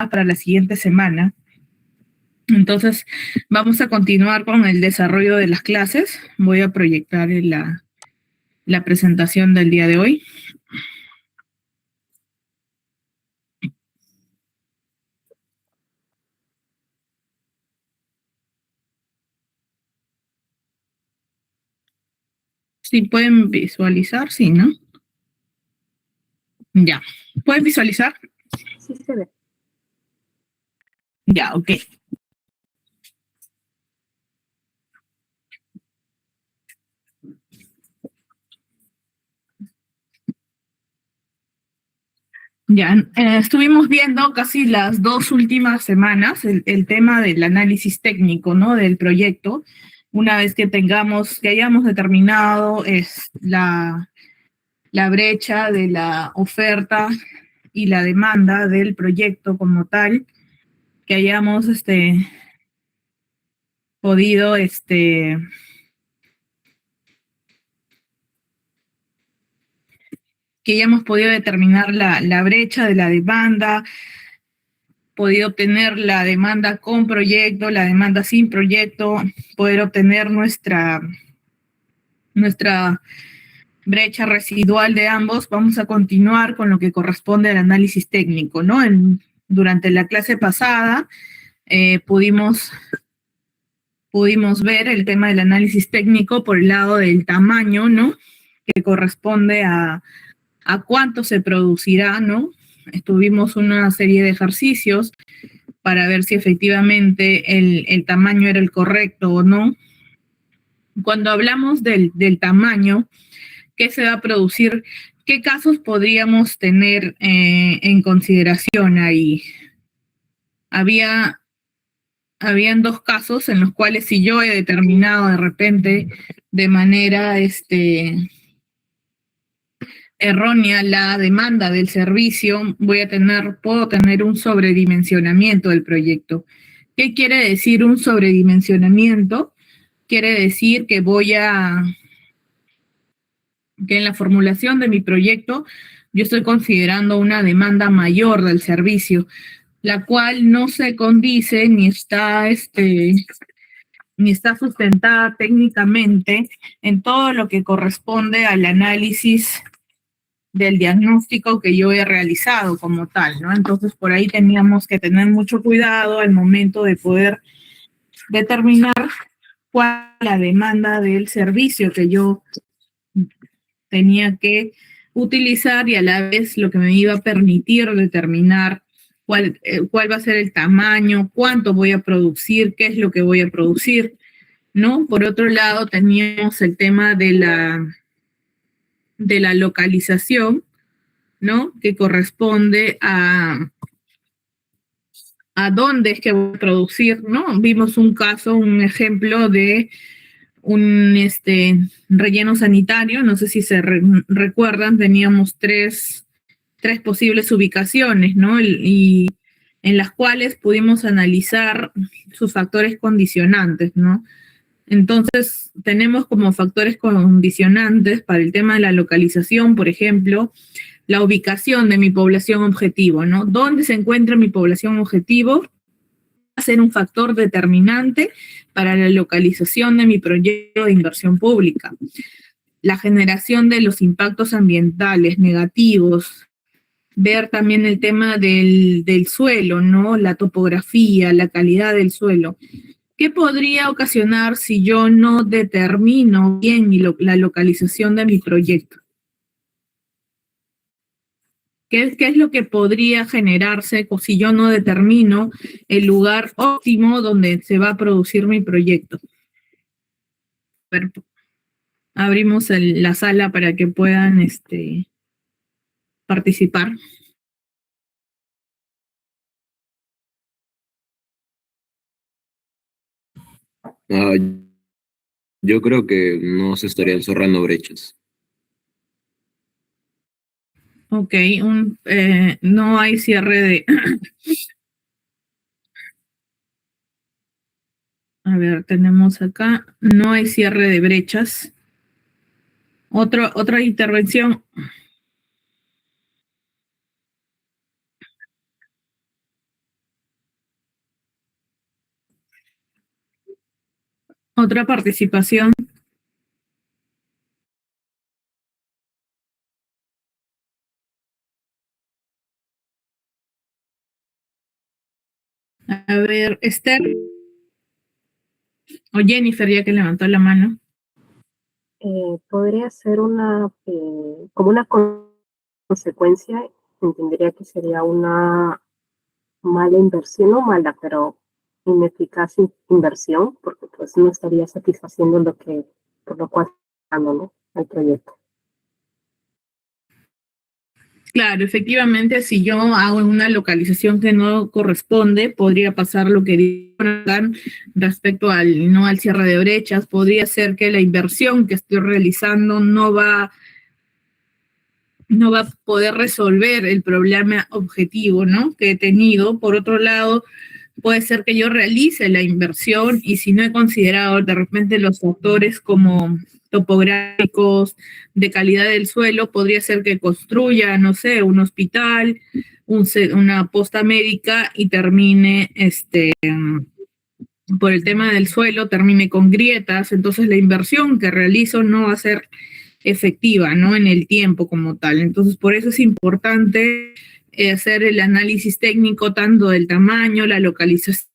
para la siguiente semana. Entonces, vamos a continuar con el desarrollo de las clases. Voy a proyectar la presentación del día de hoy. Si pueden visualizar, sí, ¿no? Ya. ¿Pueden visualizar? Sí se ve. Ya, ok. Ya, estuvimos viendo casi las 2 últimas semanas el tema del análisis técnico, ¿no? Del proyecto. Una vez que hayamos determinado la brecha de la oferta y la demanda del proyecto como tal, que hayamos podido que hayamos podido determinar la brecha de la demanda, podido obtener la demanda con proyecto, la demanda sin proyecto, poder obtener nuestra brecha residual de ambos. Vamos a continuar con lo que corresponde al análisis técnico, ¿no? Durante la clase pasada pudimos ver el tema del análisis técnico por el lado del tamaño, ¿no? Que corresponde a cuánto se producirá, ¿no? Tuvimos una serie de ejercicios para ver si efectivamente el tamaño era el correcto o no. Cuando hablamos del tamaño, ¿qué se va a producir? ¿Qué casos podríamos tener en consideración ahí? Habían 2 casos en los cuales si yo he determinado de repente de manera errónea la demanda del servicio, puedo tener un sobredimensionamiento del proyecto. ¿Qué quiere decir un sobredimensionamiento? Quiere decir que que en la formulación de mi proyecto yo estoy considerando una demanda mayor del servicio, la cual no se condice ni está sustentada técnicamente en todo lo que corresponde al análisis del diagnóstico que yo he realizado como tal, ¿no? Entonces, por ahí teníamos que tener mucho cuidado al momento de poder determinar cuál es la demanda del servicio que yo tenía que utilizar y a la vez lo que me iba a permitir determinar cuál va a ser el tamaño, cuánto voy a producir, qué es lo que voy a producir, ¿no? Por otro lado, teníamos el tema de la localización, ¿no? Que corresponde a dónde es que voy a producir, ¿no? Vimos un ejemplo de un relleno sanitario, no sé si se recuerdan, teníamos tres posibles ubicaciones, ¿no? Y en las cuales pudimos analizar sus factores condicionantes, ¿no? Entonces, tenemos como factores condicionantes para el tema de la localización, por ejemplo, la ubicación de mi población objetivo, ¿no? ¿Dónde se encuentra mi población objetivo? Va a ser un factor determinante para la localización de mi proyecto de inversión pública. La generación de los impactos ambientales negativos, ver también el tema del suelo, ¿no? La topografía, la calidad del suelo. ¿Qué podría ocasionar si yo no determino bien la localización de mi proyecto? ¿Qué es lo que podría generarse si yo no determino el lugar óptimo donde se va a producir mi proyecto? Abrimos la sala para que puedan participar. Yo creo que no se estarían cerrando brechas. Ok, no hay cierre de... A ver, tenemos acá, no hay cierre de brechas. Otra intervención. Otra participación. A ver, Esther o Jennifer, ya que levantó la mano. Podría ser como una consecuencia, entendería que sería una mala inversión, no mala, pero ineficaz inversión, porque pues no estaría satisfaciendo por lo cual ¿no? El proyecto. Claro, efectivamente, si yo hago una localización que no corresponde, podría pasar lo que dijeron respecto al cierre de brechas. Podría ser que la inversión que estoy realizando no va a poder resolver el problema objetivo, ¿no?, que he tenido. Por otro lado, puede ser que yo realice la inversión y si no he considerado de repente los factores como topográficos, de calidad del suelo, podría ser que construya, no sé, un hospital, una posta médica y termine, por el tema del suelo, termine con grietas. Entonces la inversión que realizo no va a ser efectiva, ¿no?, en el tiempo como tal. Entonces, por eso es importante hacer el análisis técnico tanto del tamaño, la localización.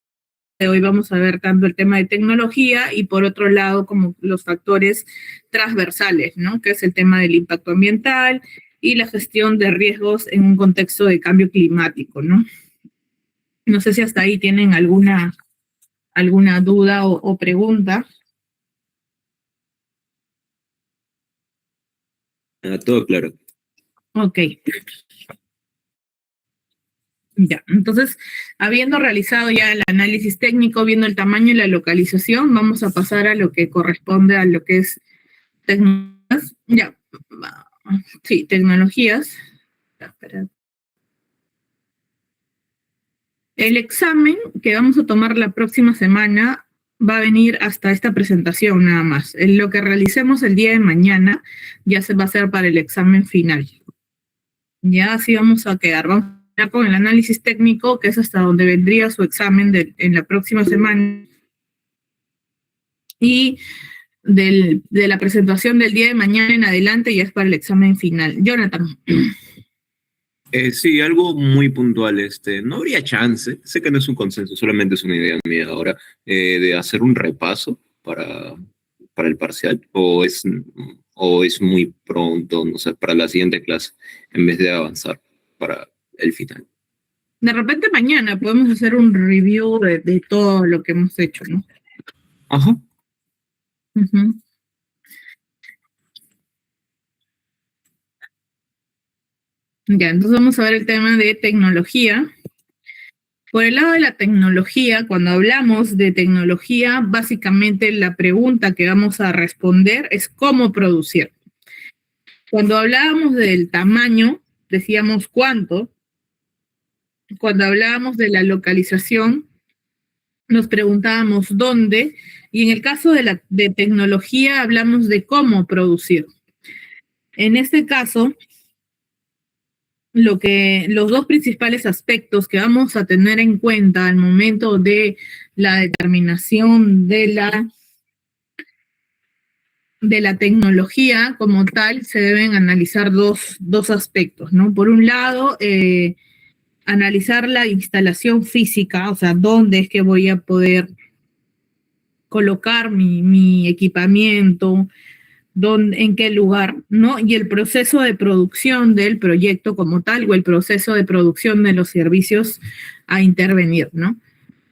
Hoy vamos a ver tanto el tema de tecnología y por otro lado como los factores transversales, ¿no?, que es el tema del impacto ambiental y la gestión de riesgos en un contexto de cambio climático, ¿no? No sé si hasta ahí tienen alguna duda o pregunta. Todo claro. Ok. Ya, entonces, habiendo realizado ya el análisis técnico, viendo el tamaño y la localización, vamos a pasar a lo que corresponde a lo que es tecnologías. Ya, sí, tecnologías. Espera. El examen que vamos a tomar la próxima semana va a venir hasta esta presentación nada más. Lo que realicemos el día de mañana ya se va a hacer para el examen final. Ya así vamos a quedar. Vamos a quedar con el análisis técnico, que es hasta donde vendría su examen en la próxima semana. Y de la presentación del día de mañana en adelante ya es para el examen final. Jonathan. Sí, algo muy puntual. No habría chance, sé que no es un consenso, solamente es una idea mía ahora, de hacer un repaso para el parcial, o es muy pronto, no sé, para la siguiente clase, en vez de avanzar para el final. De repente mañana podemos hacer un review de todo lo que hemos hecho, ¿no? Ajá. Uh-huh. Ya, entonces vamos a ver el tema de tecnología. Por el lado de la tecnología, cuando hablamos de tecnología, básicamente la pregunta que vamos a responder es cómo producir. Cuando hablábamos del tamaño, decíamos cuánto. Cuando hablábamos de la localización, nos preguntábamos dónde. Y en el caso de tecnología, hablamos de cómo producir. En este caso, los dos principales aspectos que vamos a tener en cuenta al momento de la determinación de la tecnología como tal, se deben analizar dos aspectos, ¿no? Por un lado, analizar la instalación física, o sea, dónde es que voy a poder colocar mi equipamiento, en qué lugar, ¿no? Y el proceso de producción del proyecto como tal, o el proceso de producción de los servicios a intervenir, ¿no?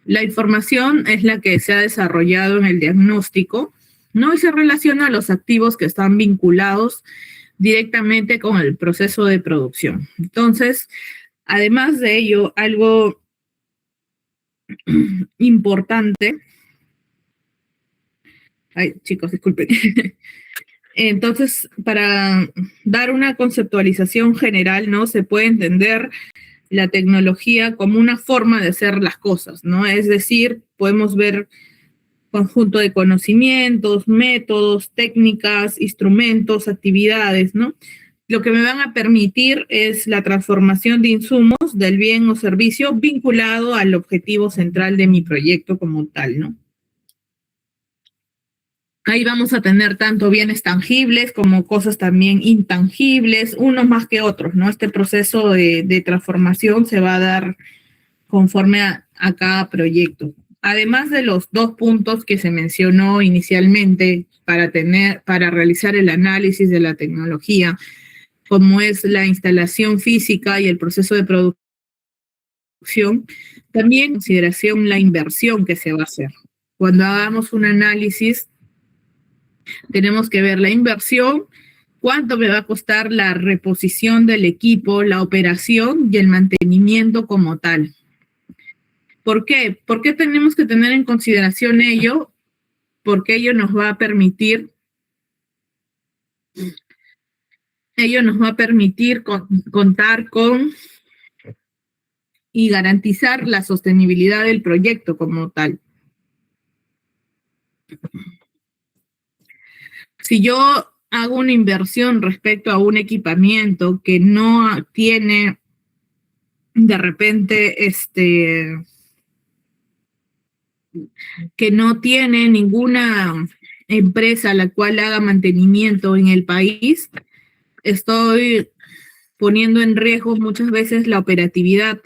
La información es la que se ha desarrollado en el diagnóstico, ¿no? Y se relaciona a los activos que están vinculados directamente con el proceso de producción. Entonces, además de ello, algo importante. Ay, chicos, disculpen. Entonces, para dar una conceptualización general, ¿no? Se puede entender la tecnología como una forma de hacer las cosas, ¿no? Es decir, podemos ver conjunto de conocimientos, métodos, técnicas, instrumentos, actividades, ¿no? Lo que me van a permitir es la transformación de insumos del bien o servicio vinculado al objetivo central de mi proyecto como tal, ¿no? Ahí vamos a tener tanto bienes tangibles como cosas también intangibles, unos más que otros, ¿no? Este proceso de transformación se va a dar conforme a cada proyecto. Además de los 2 puntos que se mencionó inicialmente para realizar el análisis de la tecnología, como es la instalación física y el proceso de producción, también en consideración la inversión que se va a hacer. Cuando hagamos un análisis, tenemos que ver la inversión, cuánto me va a costar la reposición del equipo, la operación y el mantenimiento como tal. ¿Por qué? ¿Por qué tenemos que tener en consideración ello? Porque ello nos va a permitir contar con y garantizar la sostenibilidad del proyecto como tal. Si yo hago una inversión respecto a un equipamiento que no tiene de repente que no tiene ninguna empresa a la cual haga mantenimiento en el país, estoy poniendo en riesgo muchas veces la operatividad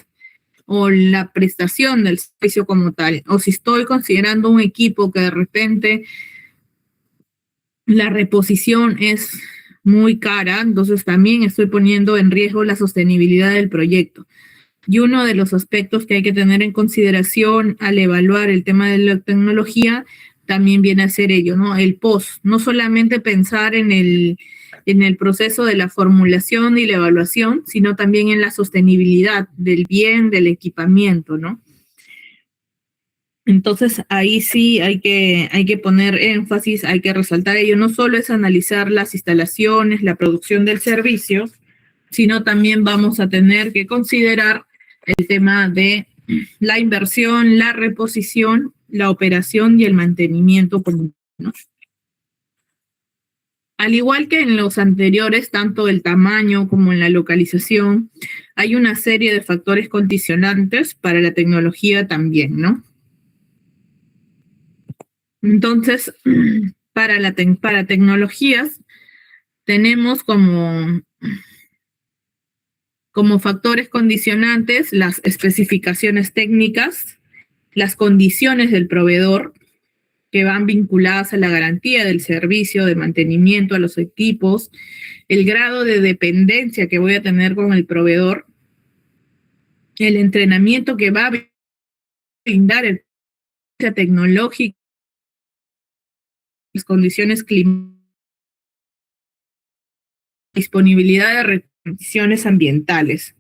o la prestación del servicio como tal. O si estoy considerando un equipo que de repente la reposición es muy cara, entonces también estoy poniendo en riesgo la sostenibilidad del proyecto. Y uno de los aspectos que hay que tener en consideración al evaluar el tema de la tecnología también viene a ser ello, ¿no? El post, no solamente pensar en el proceso de la formulación y la evaluación, sino también en la sostenibilidad del bien, del equipamiento, ¿no? Entonces, ahí sí hay que poner énfasis, hay que resaltar ello. No solo es analizar las instalaciones, la producción del servicio, sino también vamos a tener que considerar el tema de la inversión, la reposición, la operación y el mantenimiento común, ¿no? Al igual que en los anteriores, tanto el tamaño como en la localización, hay una serie de factores condicionantes para la tecnología también, ¿no? Entonces, para tecnologías, tenemos como factores condicionantes las especificaciones técnicas, las condiciones del proveedor, que van vinculadas a la garantía del servicio de mantenimiento a los equipos, el grado de dependencia que voy a tener con el proveedor, el entrenamiento que va a brindar el tecnológico, las condiciones climáticas, disponibilidad de condiciones ambientales.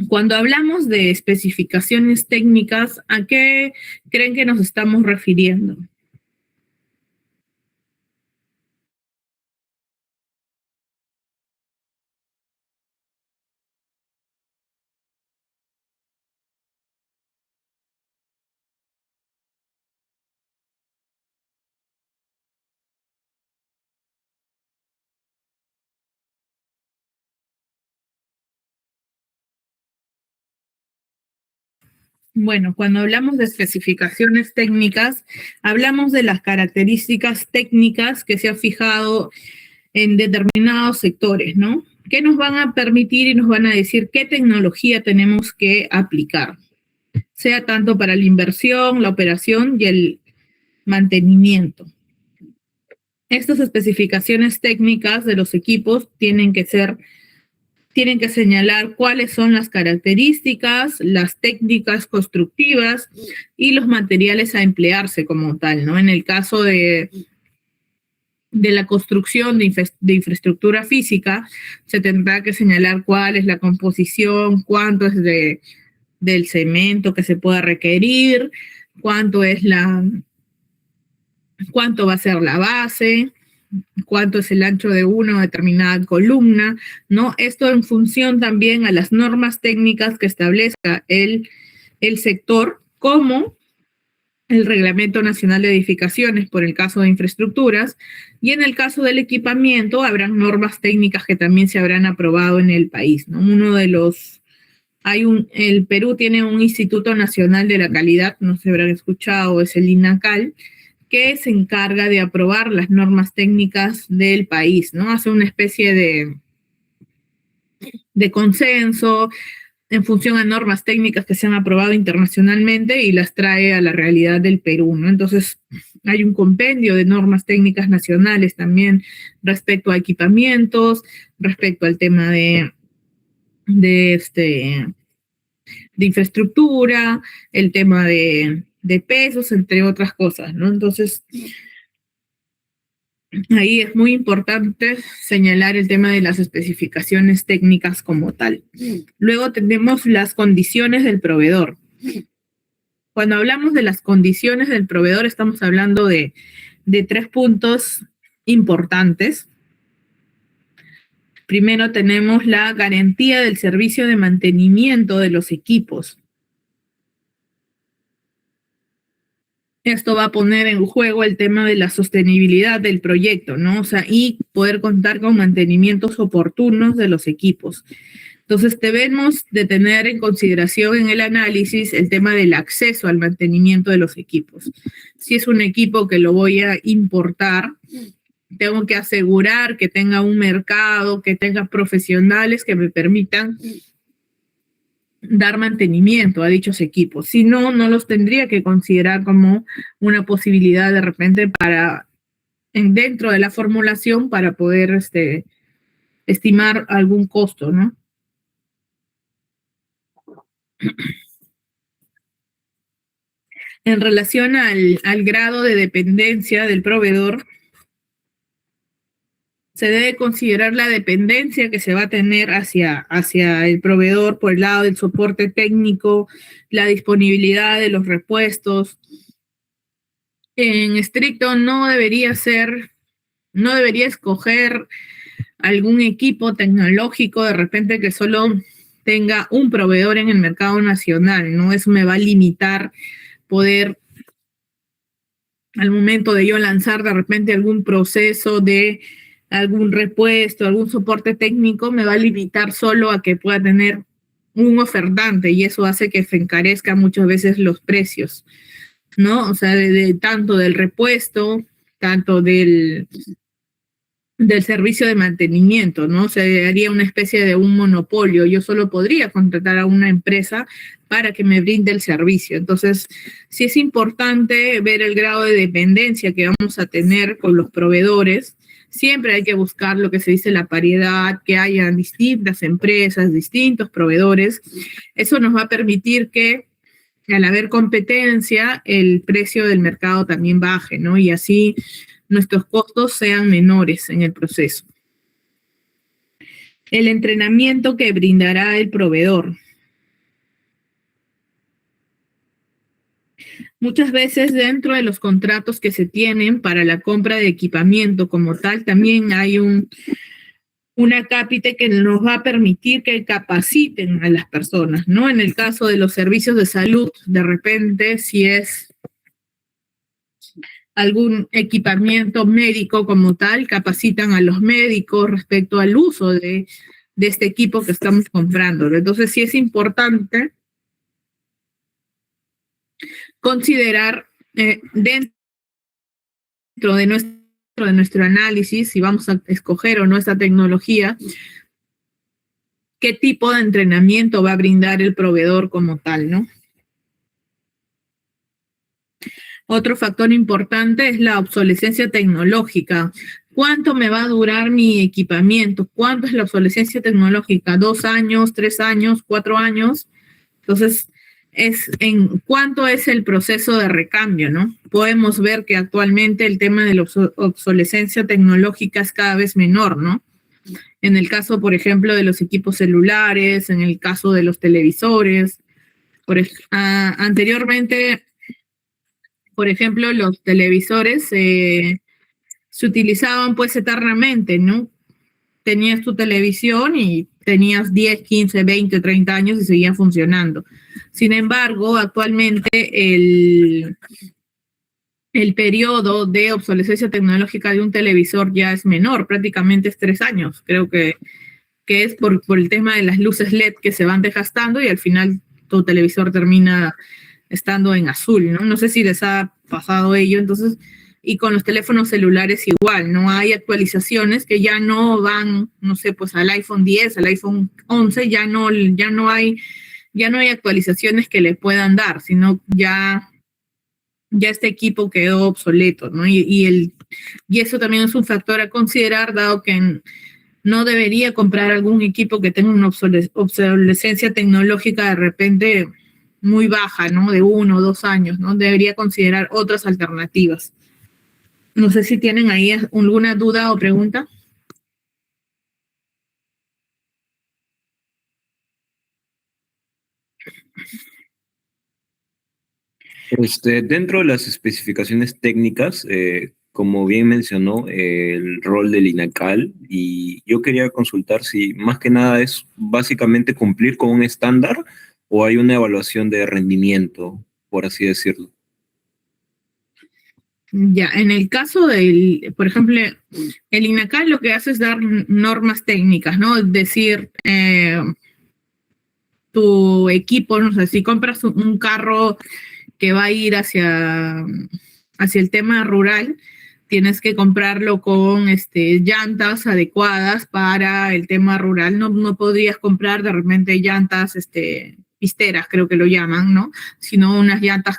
Cuando hablamos de especificaciones técnicas, ¿a qué creen que nos estamos refiriendo? Bueno, cuando hablamos de especificaciones técnicas, hablamos de las características técnicas que se han fijado en determinados sectores, ¿no? Que nos van a permitir y nos van a decir qué tecnología tenemos que aplicar, sea tanto para la inversión, la operación y el mantenimiento. Estas especificaciones técnicas de los equipos tienen que señalar cuáles son las características, las técnicas constructivas y los materiales a emplearse como tal, ¿no? En el caso de la construcción de infraestructura física, se tendrá que señalar cuál es la composición, cuánto es del cemento que se pueda requerir, cuánto va a ser la base, cuánto es el ancho de una determinada columna, ¿no? Esto en función también a las normas técnicas que establezca el sector, como el Reglamento Nacional de Edificaciones por el caso de infraestructuras, y en el caso del equipamiento habrán normas técnicas que también se habrán aprobado en el país, ¿no? El Perú tiene un Instituto Nacional de la Calidad, no se habrán escuchado, es el INACAL, que se encarga de aprobar las normas técnicas del país, ¿no? Hace una especie de consenso en función a normas técnicas que se han aprobado internacionalmente y las trae a la realidad del Perú, ¿no? Entonces, hay un compendio de normas técnicas nacionales también respecto a equipamientos, respecto al tema de infraestructura, el tema de pesos, entre otras cosas, ¿no? Entonces, ahí es muy importante señalar el tema de las especificaciones técnicas como tal. Luego tenemos las condiciones del proveedor. Cuando hablamos de las condiciones del proveedor, estamos hablando de 3 puntos importantes. Primero tenemos la garantía del servicio de mantenimiento de los equipos. Esto va a poner en juego el tema de la sostenibilidad del proyecto, ¿no? O sea, y poder contar con mantenimientos oportunos de los equipos. Entonces, debemos de tener en consideración en el análisis el tema del acceso al mantenimiento de los equipos. Si es un equipo que lo voy a importar, tengo que asegurar que tenga un mercado, que tenga profesionales que me permitan dar mantenimiento a dichos equipos. Si no, no los tendría que considerar como una posibilidad de repente dentro de la formulación para poder estimar algún costo, ¿no? En relación al grado de dependencia del proveedor, se debe considerar la dependencia que se va a tener hacia el proveedor por el lado del soporte técnico, la disponibilidad de los repuestos. En estricto, no debería escoger algún equipo tecnológico de repente que solo tenga un proveedor en el mercado nacional, ¿no? Eso me va a limitar poder, al momento de yo lanzar de repente algún proceso de algún repuesto, algún soporte técnico, me va a limitar solo a que pueda tener un ofertante y eso hace que se encarezcan muchas veces los precios, ¿no? O sea, tanto del repuesto, tanto del servicio de mantenimiento, ¿no? Se haría una especie de un monopolio. Yo solo podría contratar a una empresa para que me brinde el servicio. Entonces, sí es importante ver el grado de dependencia que vamos a tener con los proveedores. Siempre hay que buscar lo que se dice la paridad, que haya distintas empresas, distintos proveedores. Eso nos va a permitir que, al haber competencia, el precio del mercado también baje, ¿no? Y así nuestros costos sean menores en el proceso. El entrenamiento que brindará el proveedor. Muchas veces dentro de los contratos que se tienen para la compra de equipamiento como tal, también hay una cápite que nos va a permitir que capaciten a las personas, ¿no? En el caso de los servicios de salud, de repente, si es algún equipamiento médico como tal, capacitan a los médicos respecto al uso de este equipo que estamos comprando. Entonces, sí es importante considerar dentro de nuestro análisis, si vamos a escoger o no esta tecnología, qué tipo de entrenamiento va a brindar el proveedor como tal, ¿no? Otro factor importante es la obsolescencia tecnológica. ¿Cuánto me va a durar mi equipamiento? ¿Cuánto es la obsolescencia tecnológica? ¿2 años, 3 años, 4 años? Entonces, es en cuánto es el proceso de recambio, ¿no? Podemos ver que actualmente el tema de la obsolescencia tecnológica es cada vez menor, ¿no? En el caso, por ejemplo, de los equipos celulares, en el caso de los televisores. Anteriormente, por ejemplo, los televisores se utilizaban pues eternamente, ¿no? Tenías tu televisión y tenías 10, 15, 20, 30 años y seguía funcionando. Sin embargo, actualmente el periodo de obsolescencia tecnológica de un televisor ya es menor, prácticamente es 3 años. Creo que es por el tema de las luces LED que se van desgastando y al final tu televisor termina estando en azul, ¿no? No sé si les ha pasado ello, entonces, y con los teléfonos celulares igual, ¿no? Hay actualizaciones que ya no van, no sé, pues al iPhone 10, al iPhone 11, ya no hay actualizaciones que le puedan dar, sino ya este equipo quedó obsoleto, ¿no? Y eso también es un factor a considerar, dado que no debería comprar algún equipo que tenga una obsolescencia tecnológica de repente muy baja, ¿no? De 1 o 2 años, ¿no? Debería considerar otras alternativas. No sé si tienen ahí alguna duda o pregunta. Dentro de las especificaciones técnicas, como bien mencionó, el rol del INACAL, y yo quería consultar si más que nada es básicamente cumplir con un estándar o hay una evaluación de rendimiento, por así decirlo. Ya, en el caso por ejemplo, el INACAL lo que hace es dar normas técnicas, ¿no? Es decir, tu equipo, no sé, si compras un carro que va a ir hacia el tema rural, tienes que comprarlo con llantas adecuadas para el tema rural. No podrías comprar de repente llantas pisteras, creo que lo llaman, ¿no? Sino unas llantas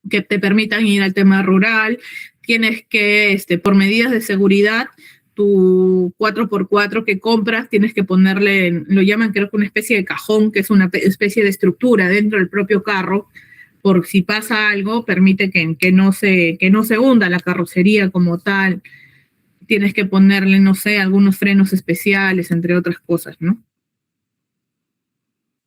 que te permitan ir al tema rural. Tienes que, por medidas de seguridad, tu 4x4 que compras, tienes que ponerle, lo llaman creo que una especie de cajón, que es una especie de estructura dentro del propio carro, por si pasa algo, permite que no se hunda la carrocería como tal. Tienes que ponerle, no sé, algunos frenos especiales, entre otras cosas, ¿no?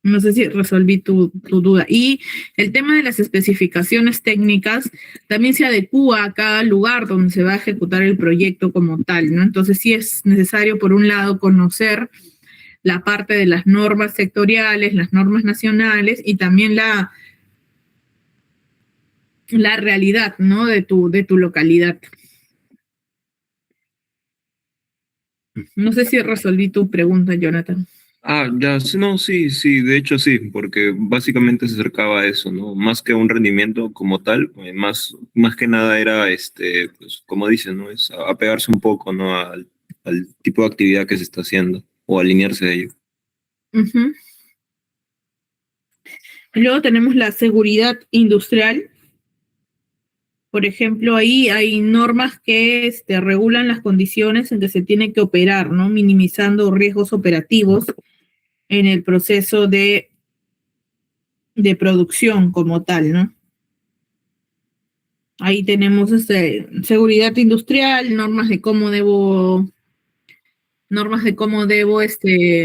No sé si resolví tu duda. Y el tema de las especificaciones técnicas también se adecúa a cada lugar donde se va a ejecutar el proyecto como tal, ¿no? Entonces sí es necesario, por un lado, conocer la parte de las normas sectoriales, las normas nacionales y también la realidad, ¿no? De tu localidad. No sé si resolví tu pregunta, Jonathan. Ah, ya, sí, no, sí, sí, de hecho sí, porque básicamente se acercaba a eso, ¿no? Más que un rendimiento como tal, más que nada era, pues, como dicen, ¿no? Es apegarse un poco, ¿no? Al tipo de actividad que se está haciendo o alinearse a ello. Uh-huh. Luego tenemos la seguridad industrial. Por ejemplo, ahí hay normas que regulan las condiciones en que se tiene que operar, ¿no? Minimizando riesgos operativos en el proceso de producción como tal, ¿no? Ahí tenemos seguridad industrial, normas de cómo debo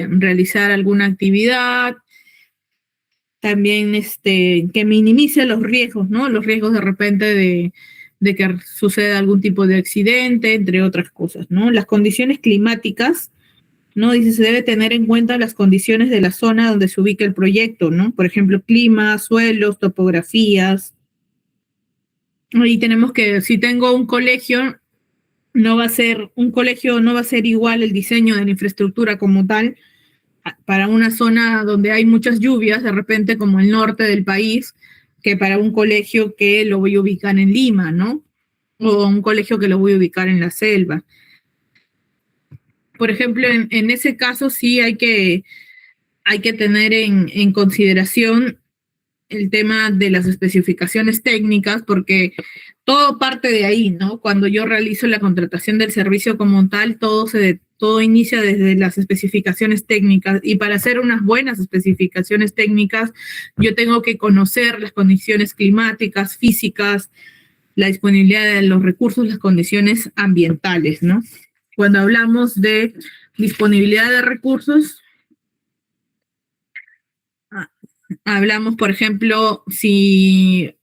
realizar alguna actividad, también que minimice los riesgos, ¿no? Los riesgos de repente de que suceda algún tipo de accidente, entre otras cosas, ¿no? Las condiciones climáticas, ¿no? Dice, se debe tener en cuenta las condiciones de la zona donde se ubica el proyecto, ¿no? Por ejemplo, clima, suelos, topografías. Ahí tenemos que, si tengo un colegio, no va a ser igual el diseño de la infraestructura como tal, para una zona donde hay muchas lluvias, de repente como el norte del país, que para un colegio que lo voy a ubicar en Lima, ¿no? O un colegio que lo voy a ubicar en la selva. Por ejemplo, en ese caso sí hay que tener en consideración el tema de las especificaciones técnicas, porque todo parte de ahí, ¿no? Cuando yo realizo la contratación del servicio como tal, todo inicia desde las especificaciones técnicas, y para hacer unas buenas especificaciones técnicas, yo tengo que conocer las condiciones climáticas, físicas, la disponibilidad de los recursos, las condiciones ambientales, ¿no? Cuando hablamos de disponibilidad de recursos, hablamos, por ejemplo, si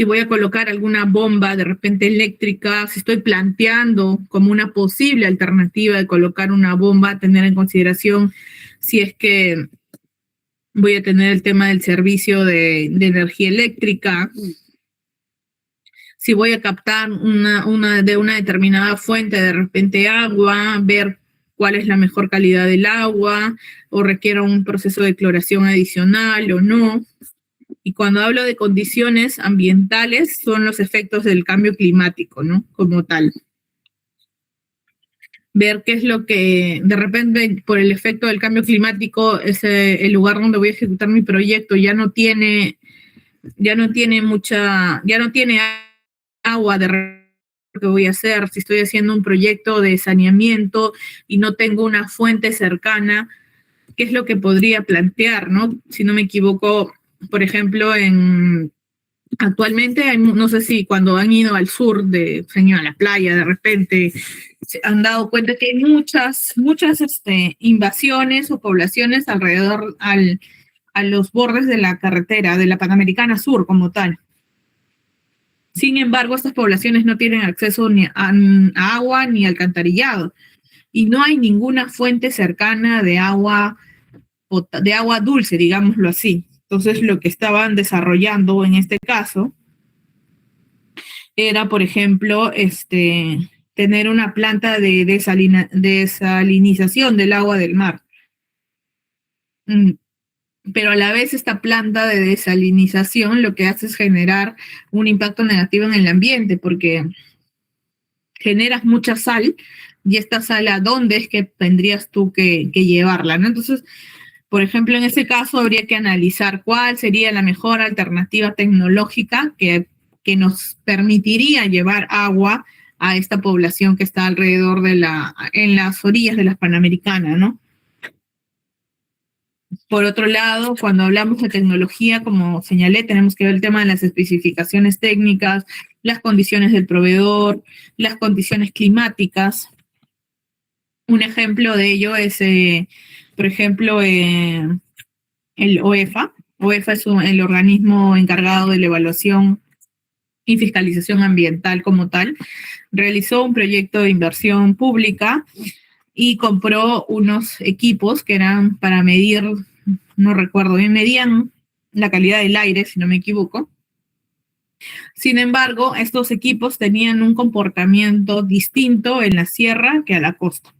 voy a colocar alguna bomba de repente eléctrica, si estoy planteando como una posible alternativa de colocar una bomba, tener en consideración si es que voy a tener el tema del servicio de energía eléctrica, si voy a captar de una determinada fuente de repente agua, ver cuál es la mejor calidad del agua, o requiera un proceso de cloración adicional o no. Y cuando hablo de condiciones ambientales, son los efectos del cambio climático, ¿no? Como tal. Ver qué es lo que, de repente, por el efecto del cambio climático, el lugar donde voy a ejecutar mi proyecto ya no tiene agua de repente, que voy a hacer, si estoy haciendo un proyecto de saneamiento y no tengo una fuente cercana, qué es lo que podría plantear, ¿no? Si no me equivoco, por ejemplo, actualmente, no sé si cuando han ido al sur, a la playa, de repente, se han dado cuenta que hay muchas invasiones o poblaciones alrededor a los bordes de la carretera, de la Panamericana Sur como tal. Sin embargo, estas poblaciones no tienen acceso ni a agua ni alcantarillado y no hay ninguna fuente cercana de agua dulce, digámoslo así. Entonces, lo que estaban desarrollando en este caso era, por ejemplo, tener una planta de desalinización del agua del mar. Pero a la vez esta planta de desalinización lo que hace es generar un impacto negativo en el ambiente, porque generas mucha sal y esta sal, ¿a dónde es que tendrías tú que llevarla, ¿no? Entonces, por ejemplo, en ese caso habría que analizar cuál sería la mejor alternativa tecnológica que nos permitiría llevar agua a esta población que está alrededor en las orillas de las Panamericanas, ¿no? Por otro lado, cuando hablamos de tecnología, como señalé, tenemos que ver el tema de las especificaciones técnicas, las condiciones del proveedor, las condiciones climáticas. Un ejemplo de ello es, por ejemplo, el OEFA. OEFA es el organismo encargado de la evaluación y fiscalización ambiental como tal. Realizó un proyecto de inversión pública y compró unos equipos que eran para medir, no recuerdo bien, medían la calidad del aire, si no me equivoco. Sin embargo, estos equipos tenían un comportamiento distinto en la sierra que a la costa.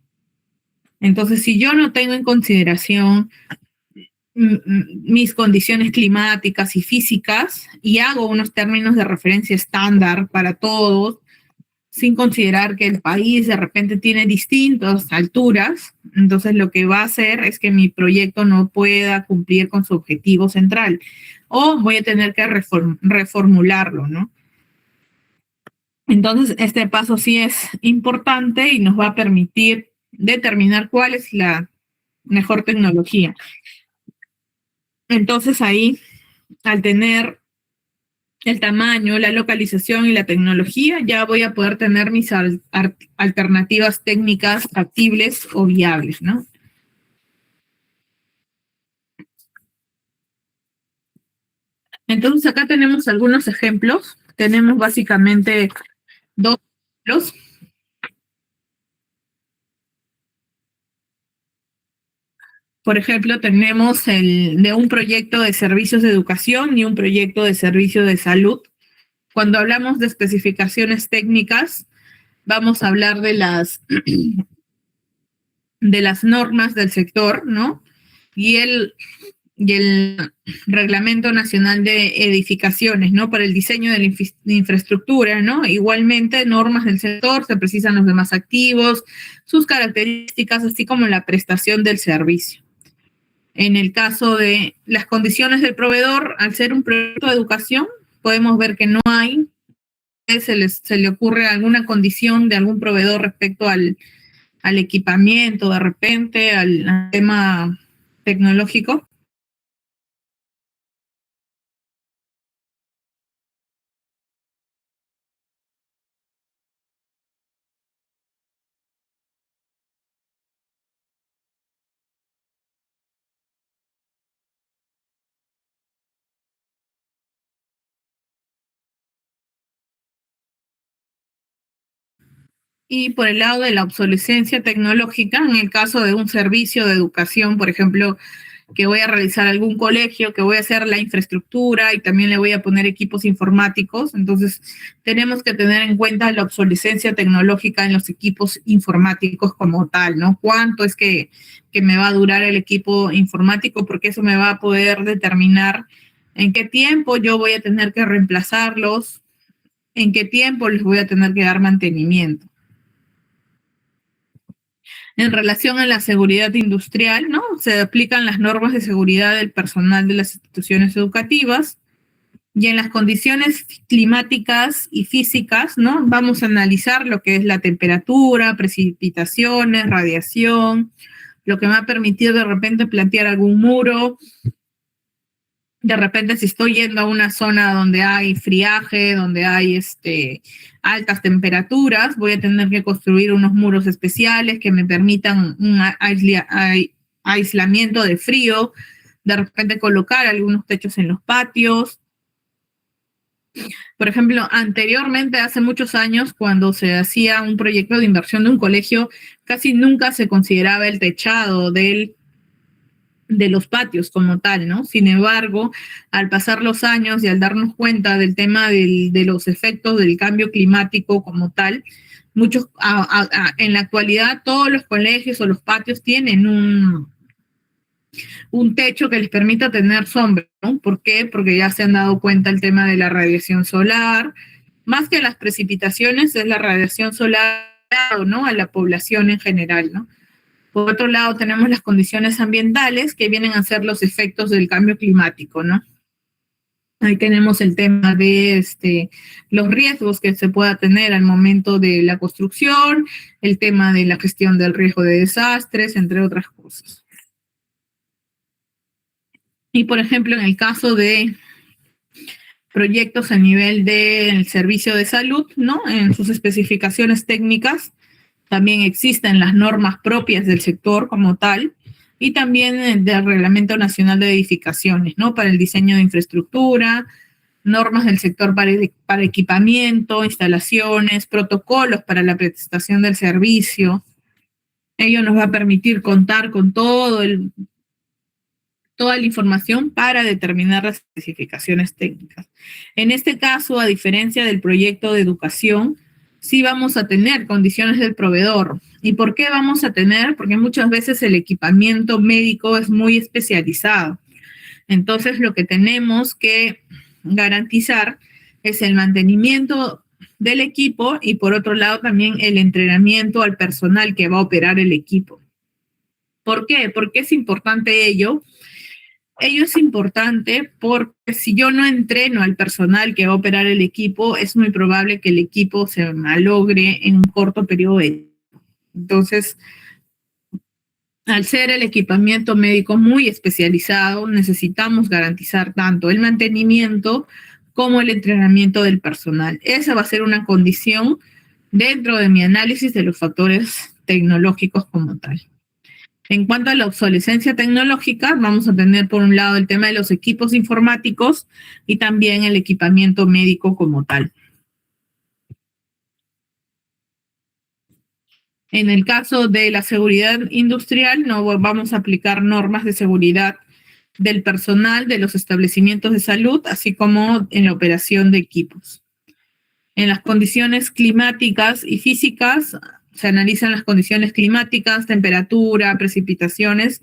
Entonces, si yo no tengo en consideración mis condiciones climáticas y físicas y hago unos términos de referencia estándar para todos, sin considerar que el país de repente tiene distintas alturas, entonces lo que va a hacer es que mi proyecto no pueda cumplir con su objetivo central o voy a tener que reformularlo, ¿no? Entonces, este paso sí es importante y nos va a permitir determinar cuál es la mejor tecnología. Entonces, ahí, al tener el tamaño, la localización y la tecnología, ya voy a poder tener mis alternativas técnicas factibles o viables, ¿no? Entonces, acá tenemos algunos ejemplos. Tenemos básicamente dos ejemplos. Por ejemplo, tenemos de un proyecto de servicios de educación y un proyecto de servicio de salud. Cuando hablamos de especificaciones técnicas, vamos a hablar de las normas del sector, ¿no? Y el Reglamento Nacional de Edificaciones, ¿no? Para el diseño de la infraestructura, ¿no? Igualmente, normas del sector, se precisan los demás activos, sus características, así como la prestación del servicio. En el caso de las condiciones del proveedor, al ser un proyecto de educación, podemos ver que no hay, se le ocurre alguna condición de algún proveedor respecto al equipamiento, de repente, al tema tecnológico. Y por el lado de la obsolescencia tecnológica, en el caso de un servicio de educación, por ejemplo, que voy a realizar algún colegio, que voy a hacer la infraestructura y también le voy a poner equipos informáticos, entonces tenemos que tener en cuenta la obsolescencia tecnológica en los equipos informáticos como tal, ¿no? ¿Cuánto es que me va a durar el equipo informático? Porque eso me va a poder determinar ¿En qué tiempo yo voy a tener que reemplazarlos? ¿En qué tiempo les voy a tener que dar mantenimiento? En relación a la seguridad industrial, ¿no? Se aplican las normas de seguridad del personal de las instituciones educativas y en las condiciones climáticas y físicas, ¿no? Vamos a analizar lo que es la temperatura, precipitaciones, radiación, lo que me va a permitir de repente plantear algún muro. De repente, si estoy yendo a una zona donde hay friaje, donde hay altas temperaturas, voy a tener que construir unos muros especiales que me permitan un aislamiento de frío, de repente colocar algunos techos en los patios. Por ejemplo, anteriormente, hace muchos años, cuando se hacía un proyecto de inversión de un colegio, casi nunca se consideraba el techado de los patios como tal, ¿no? Sin embargo, al pasar los años y al darnos cuenta del tema de los efectos del cambio climático como tal, en la actualidad todos los colegios o los patios tienen un techo que les permita tener sombra, ¿no? ¿Por qué? Porque ya se han dado cuenta el tema de la radiación solar, más que las precipitaciones es la radiación solar, ¿no? A la población en general, ¿no? Por otro lado, tenemos las condiciones ambientales que vienen a ser los efectos del cambio climático, ¿no? Ahí tenemos el tema de los riesgos que se pueda tener al momento de la construcción, el tema de la gestión del riesgo de desastres, entre otras cosas. Y, por ejemplo, en el caso de proyectos a nivel del servicio de salud, ¿no? En sus especificaciones técnicas, también existen las normas propias del sector como tal y también del Reglamento Nacional de Edificaciones, ¿no? Para el diseño de infraestructura, normas del sector para equipamiento, instalaciones, protocolos para la prestación del servicio. Ello nos va a permitir contar con toda la información para determinar las especificaciones técnicas. En este caso, a diferencia del proyecto de educación, sí vamos a tener condiciones del proveedor. ¿Y por qué vamos a tener? Porque muchas veces el equipamiento médico es muy especializado. Entonces, lo que tenemos que garantizar es el mantenimiento del equipo y, por otro lado, también el entrenamiento al personal que va a operar el equipo. ¿Por qué? ¿Por qué es importante ello? Ello es importante porque si yo no entreno al personal que va a operar el equipo, es muy probable que el equipo se malogre en un corto periodo de tiempo. Entonces, al ser el equipamiento médico muy especializado, necesitamos garantizar tanto el mantenimiento como el entrenamiento del personal. Esa va a ser una condición dentro de mi análisis de los factores tecnológicos como tal. En cuanto a la obsolescencia tecnológica, vamos a tener por un lado el tema de los equipos informáticos y también el equipamiento médico como tal. En el caso de la seguridad industrial, no vamos a aplicar normas de seguridad del personal de los establecimientos de salud, así como en la operación de equipos. En las condiciones climáticas y físicas, se analizan las condiciones climáticas, temperatura, precipitaciones,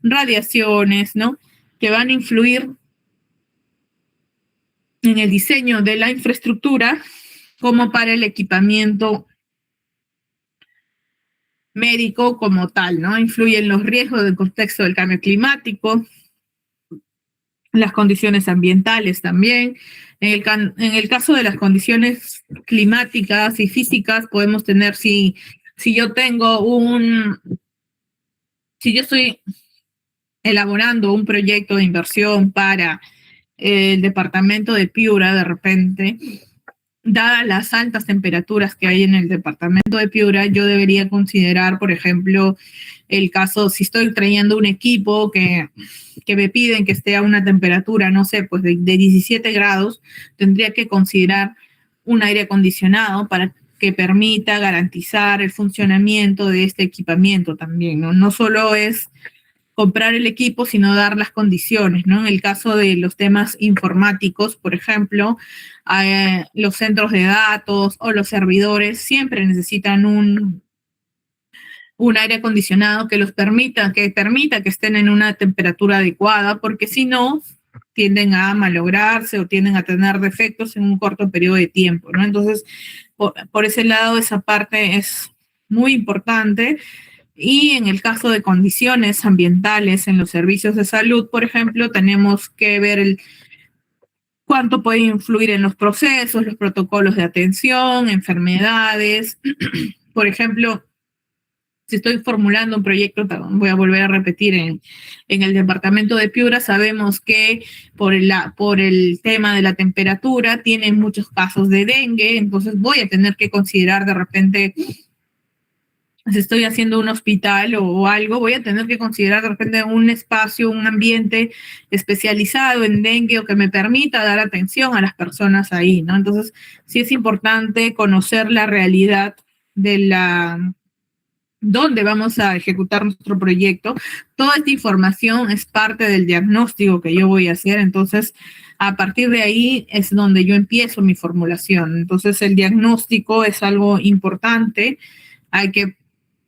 radiaciones, ¿no? Que van a influir en el diseño de la infraestructura como para el equipamiento médico como tal, ¿no? Influyen los riesgos del contexto del cambio climático, las condiciones ambientales también. En el caso de las condiciones climáticas y físicas, podemos tener, si yo estoy elaborando un proyecto de inversión para el departamento de Piura, de repente, dadas las altas temperaturas que hay en el departamento de Piura, yo debería considerar, por ejemplo, el caso, si estoy trayendo un equipo que me piden que esté a una temperatura, no sé, pues de 17 grados, tendría que considerar un aire acondicionado para que permita garantizar el funcionamiento de este equipamiento también, ¿no? No solo es comprar el equipo, sino dar las condiciones, ¿no? En el caso de los temas informáticos, por ejemplo, los centros de datos o los servidores siempre necesitan un aire acondicionado que permita que estén en una temperatura adecuada, porque si no, tienden a malograrse o tienden a tener defectos en un corto periodo de tiempo, ¿no? Entonces, por ese lado, esa parte es muy importante. Y en el caso de condiciones ambientales en los servicios de salud, por ejemplo, tenemos que ver cuánto puede influir en los procesos, los protocolos de atención, enfermedades. Por ejemplo, si estoy formulando un proyecto, voy a volver a repetir, en el departamento de Piura, sabemos que por el tema de la temperatura tienen muchos casos de dengue, entonces voy a tener que considerar de repente, si estoy haciendo un hospital o algo, voy a tener que considerar de repente un espacio, un ambiente especializado en dengue o que me permita dar atención a las personas ahí, ¿no? Entonces, sí es importante conocer la realidad de dónde vamos a ejecutar nuestro proyecto. Toda esta información es parte del diagnóstico que yo voy a hacer, entonces a partir de ahí es donde yo empiezo mi formulación. Entonces el diagnóstico es algo importante, hay que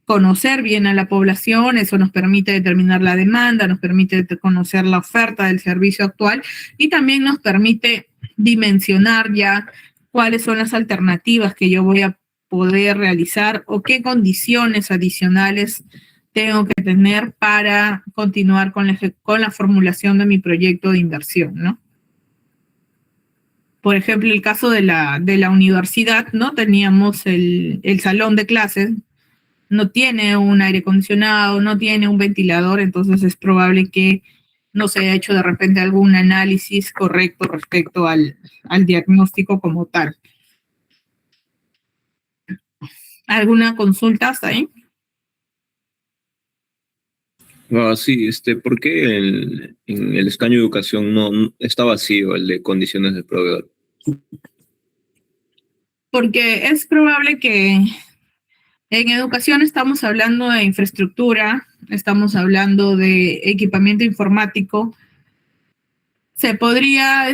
conocer bien a la población, eso nos permite determinar la demanda, nos permite conocer la oferta del servicio actual y también nos permite dimensionar ya cuáles son las alternativas que yo voy a poder realizar o qué condiciones adicionales tengo que tener para continuar con la formulación de mi proyecto de inversión, ¿no? Por ejemplo, el caso de la universidad, ¿no? Teníamos el salón de clases, no tiene un aire acondicionado, no tiene un ventilador, entonces es probable que no se haya hecho de repente algún análisis correcto respecto al diagnóstico como tal. ¿Alguna consulta hasta ahí? Sí, ¿por qué en el escaño de educación no está vacío el de condiciones del proveedor? Porque es probable que en educación estamos hablando de infraestructura, estamos hablando de equipamiento informático. Se podría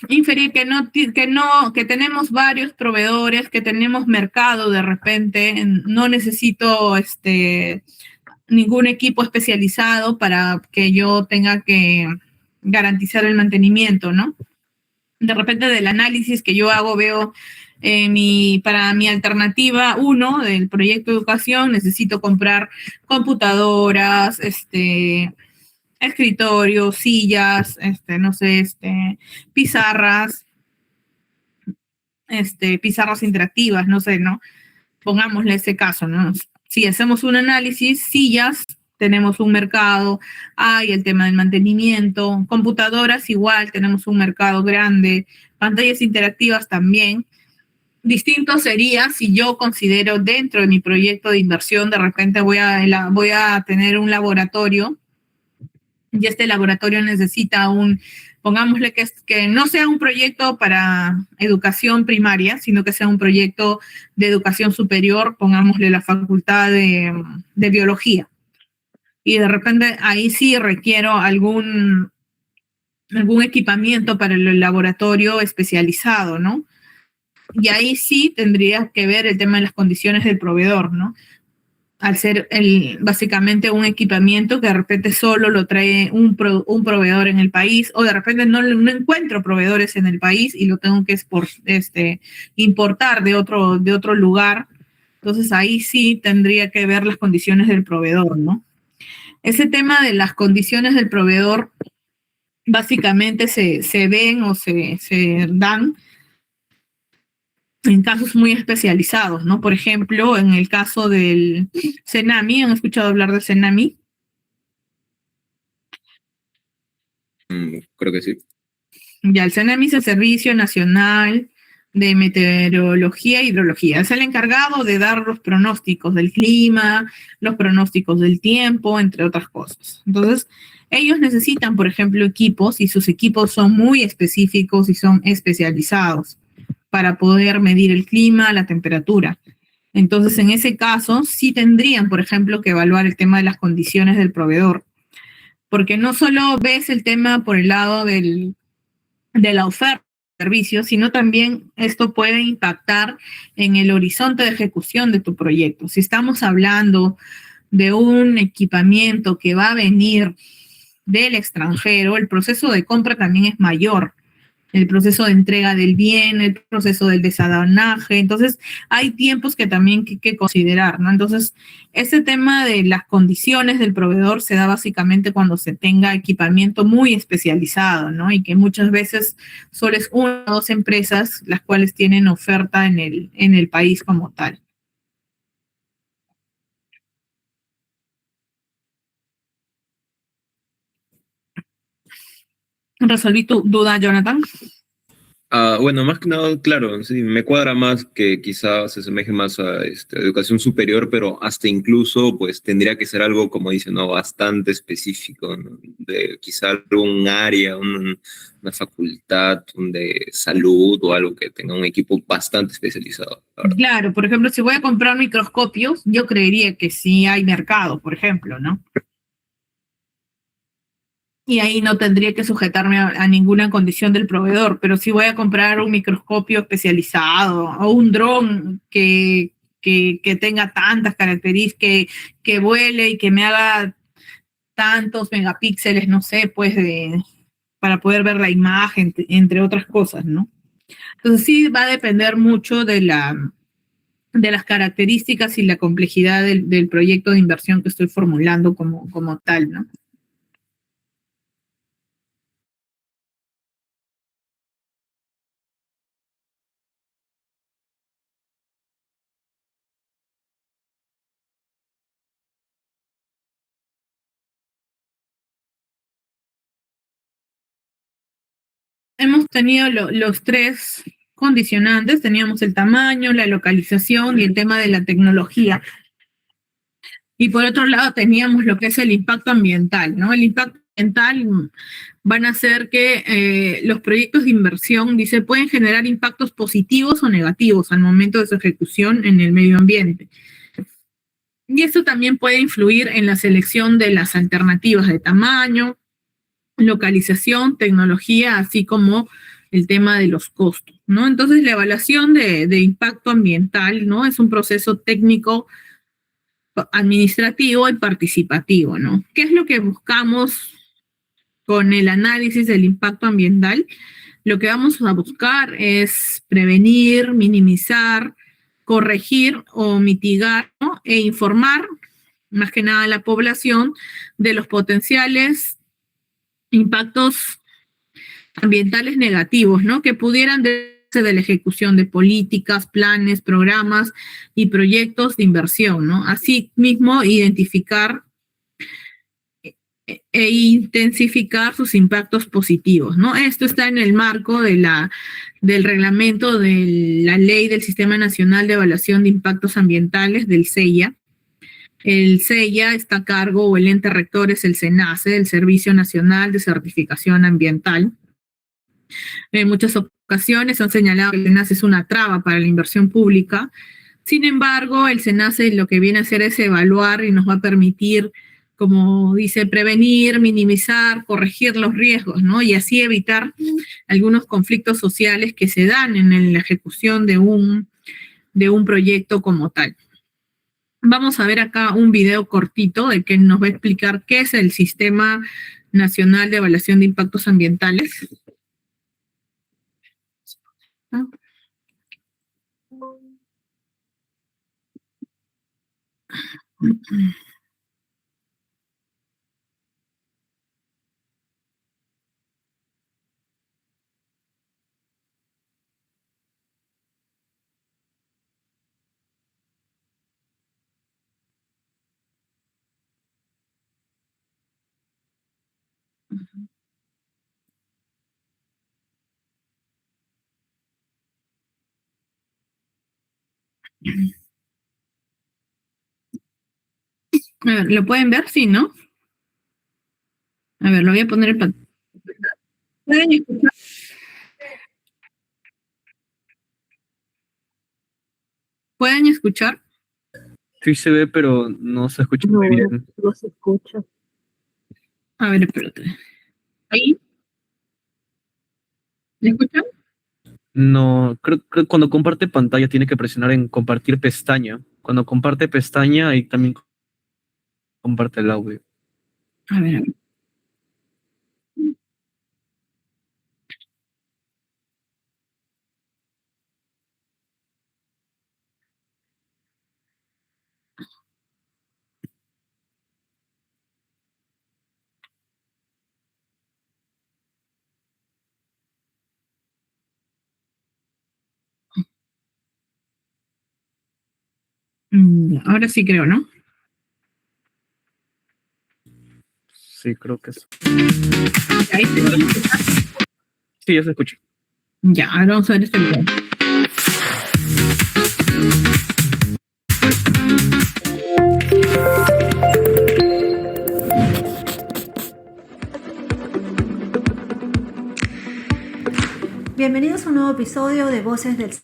inferir que tenemos varios proveedores, que tenemos mercado de repente. No necesito ningún equipo especializado para que yo tenga que garantizar el mantenimiento, ¿no? De repente del análisis que yo hago veo para mi alternativa 1 del proyecto de educación necesito comprar computadoras, escritorios, sillas, no sé, pizarras, pizarras interactivas, no sé, ¿no? Pongámosle ese caso, ¿no? Si hacemos un análisis, sillas, tenemos un mercado, hay el tema del mantenimiento, computadoras igual, tenemos un mercado grande, pantallas interactivas también. Distinto sería si yo considero dentro de mi proyecto de inversión, de repente voy a tener un laboratorio y este laboratorio necesita pongámosle que no sea un proyecto para educación primaria, sino que sea un proyecto de educación superior, pongámosle la facultad de biología. Y de repente ahí sí requiero algún equipamiento para el laboratorio especializado, ¿no? Y ahí sí tendría que ver el tema de las condiciones del proveedor, ¿no? Al ser básicamente un equipamiento que de repente solo lo trae un proveedor en el país, o de repente no encuentro proveedores en el país y lo tengo que importar de otro lugar. Entonces ahí sí tendría que ver las condiciones del proveedor, ¿no? Ese tema de las condiciones del proveedor básicamente se ven o se dan en casos muy especializados, ¿no? Por ejemplo, en el caso del CENAMI, ¿han escuchado hablar del CENAMI? Creo que sí. Ya, el CENAMI es el Servicio Nacional de Meteorología e Hidrología. Es el encargado de dar los pronósticos del clima, los pronósticos del tiempo, entre otras cosas. Entonces, ellos necesitan, por ejemplo, equipos, y sus equipos son muy específicos y son especializados para poder medir el clima, la temperatura. Entonces, en ese caso, sí tendrían, por ejemplo, que evaluar el tema de las condiciones del proveedor, porque no solo ves el tema por el lado de la oferta de servicios, sino también esto puede impactar en el horizonte de ejecución de tu proyecto. Si estamos hablando de un equipamiento que va a venir del extranjero, el proceso de compra también es mayor, el proceso de entrega del bien, el proceso del desaduanaje. Entonces, hay tiempos que también hay que considerar, ¿no? Entonces, ese tema de las condiciones del proveedor se da básicamente cuando se tenga equipamiento muy especializado, ¿no? Y que muchas veces solo es una o dos empresas las cuales tienen oferta en el país como tal. ¿Resolví tu duda, Jonathan? Bueno, más que nada, claro, sí, me cuadra más que quizás se asemeje más a educación superior, pero hasta incluso pues tendría que ser algo, como dicen, ¿no? Bastante específico, ¿no? De quizá algún área, una facultad de salud o algo que tenga un equipo bastante especializado, la verdad. Claro, por ejemplo, si voy a comprar microscopios, yo creería que sí hay mercado, por ejemplo, ¿no? Y ahí no tendría que sujetarme a ninguna condición del proveedor, pero si voy a comprar un microscopio especializado o un dron que tenga tantas características, que vuele y que me haga tantos megapíxeles, no sé, pues para poder ver la imagen, entre otras cosas, ¿no? Entonces sí va a depender mucho de las características y la complejidad del proyecto de inversión que estoy formulando como tal, ¿no? Hemos tenido los tres condicionantes, teníamos el tamaño, la localización y el tema de la tecnología. Y por otro lado teníamos lo que es el impacto ambiental, ¿no? El impacto ambiental van a ser que los proyectos de inversión, dice, pueden generar impactos positivos o negativos al momento de su ejecución en el medio ambiente. Y esto también puede influir en la selección de las alternativas de tamaño, localización, tecnología, así como el tema de los costos, ¿no? Entonces, la evaluación de impacto ambiental, ¿no? Es un proceso técnico, administrativo y participativo, ¿no? ¿Qué es lo que buscamos con el análisis del impacto ambiental? Lo que vamos a buscar es prevenir, minimizar, corregir o mitigar, ¿no? E informar, más que nada, a la población de los potenciales impactos ambientales negativos, ¿no? Que pudieran darse de la ejecución de políticas, planes, programas y proyectos de inversión, ¿no? Asimismo, identificar e intensificar sus impactos positivos, ¿no? Esto está en el marco del reglamento de la Ley del Sistema Nacional de Evaluación de Impactos Ambientales, del SEIA. El SEIA está a cargo, o el ente rector es el SENACE, el Servicio Nacional de Certificación Ambiental. En muchas ocasiones han señalado que el SENACE es una traba para la inversión pública. Sin embargo, el SENACE lo que viene a hacer es evaluar y nos va a permitir, como dice, prevenir, minimizar, corregir los riesgos, ¿no? Y así evitar algunos conflictos sociales que se dan en la ejecución de un proyecto como tal. Vamos a ver acá un video cortito de que nos va a explicar qué es el Sistema Nacional de Evaluación de Impactos Ambientales. ¿No? A ver, ¿lo pueden ver? Sí, ¿no? A ver, lo voy a poner en pantalla. ¿Pueden escuchar? ¿Pueden escuchar? Sí se ve, pero no se escucha muy bien. No se escucha. A ver, espérate. ¿Ahí? ¿Me escuchan? No, creo que cuando comparte pantalla tiene que presionar en compartir pestaña. Cuando comparte pestaña, ahí también comparte el audio. A ver, a ver. Ahora sí creo, ¿no? Sí, creo que sí. Ahí te voy. Sí, ya se escucha. Ya, ahora vamos a ver este video. Bienvenidos a un nuevo episodio de Voces del SACE,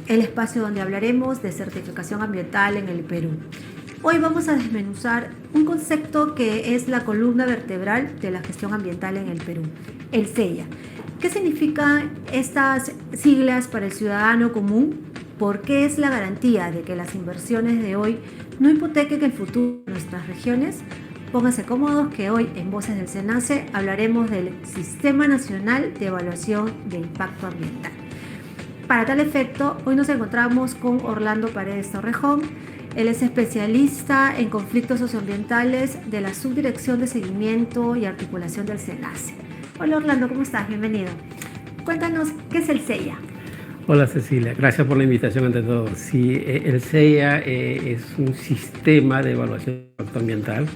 el espacio donde hablaremos de certificación ambiental en el Perú. Hoy vamos a desmenuzar un concepto que es la columna vertebral de la gestión ambiental en el Perú, el CEIA. ¿Qué significan estas siglas para el ciudadano común? ¿Por qué es la garantía de que las inversiones de hoy no hipotequen el futuro de nuestras regiones? Pónganse cómodos que hoy en Voces del SENACE hablaremos del Sistema Nacional de Evaluación de Impacto Ambiental. Para tal efecto, hoy nos encontramos con Orlando Paredes Torrejón. Él es especialista en conflictos socioambientales de la Subdirección de Seguimiento y Articulación del SENACE. Hola Orlando, ¿cómo estás? Bienvenido. Cuéntanos, ¿qué es el CEIA? Hola Cecilia, gracias por la invitación ante todo. Sí, el CEIA es un sistema de evaluación de impacto ambiental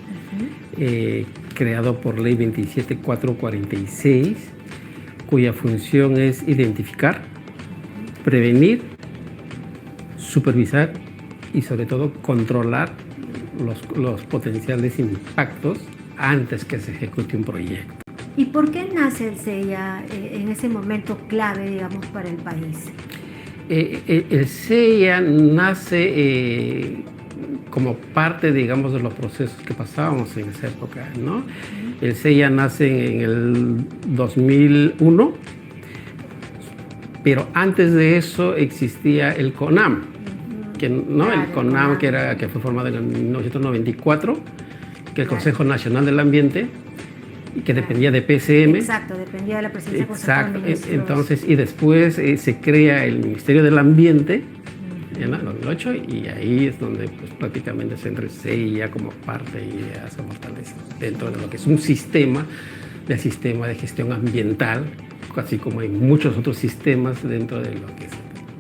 creado por Ley 27446, cuya función es identificar, prevenir, supervisar y sobre todo controlar los potenciales impactos antes que se ejecute un proyecto. ¿Y por qué nace el CEIA en ese momento clave, digamos, para el país? El CEIA nace como parte, digamos, de los procesos que pasábamos en esa época, ¿no? El CEIA nace en el 2001, pero antes de eso existía el CONAM, ¿no? Claro, el CONAM que fue formado en 1994, que es el Consejo Nacional del Ambiente, que dependía de PCM. Exacto, dependía de la presidencia. Exacto, entonces, y después se crea el Ministerio del Ambiente en el 2008, y ahí es donde pues, prácticamente se entra el CEIA como parte y se fortalece dentro de lo que es un sistema de gestión ambiental, así como hay muchos otros sistemas dentro de lo que es.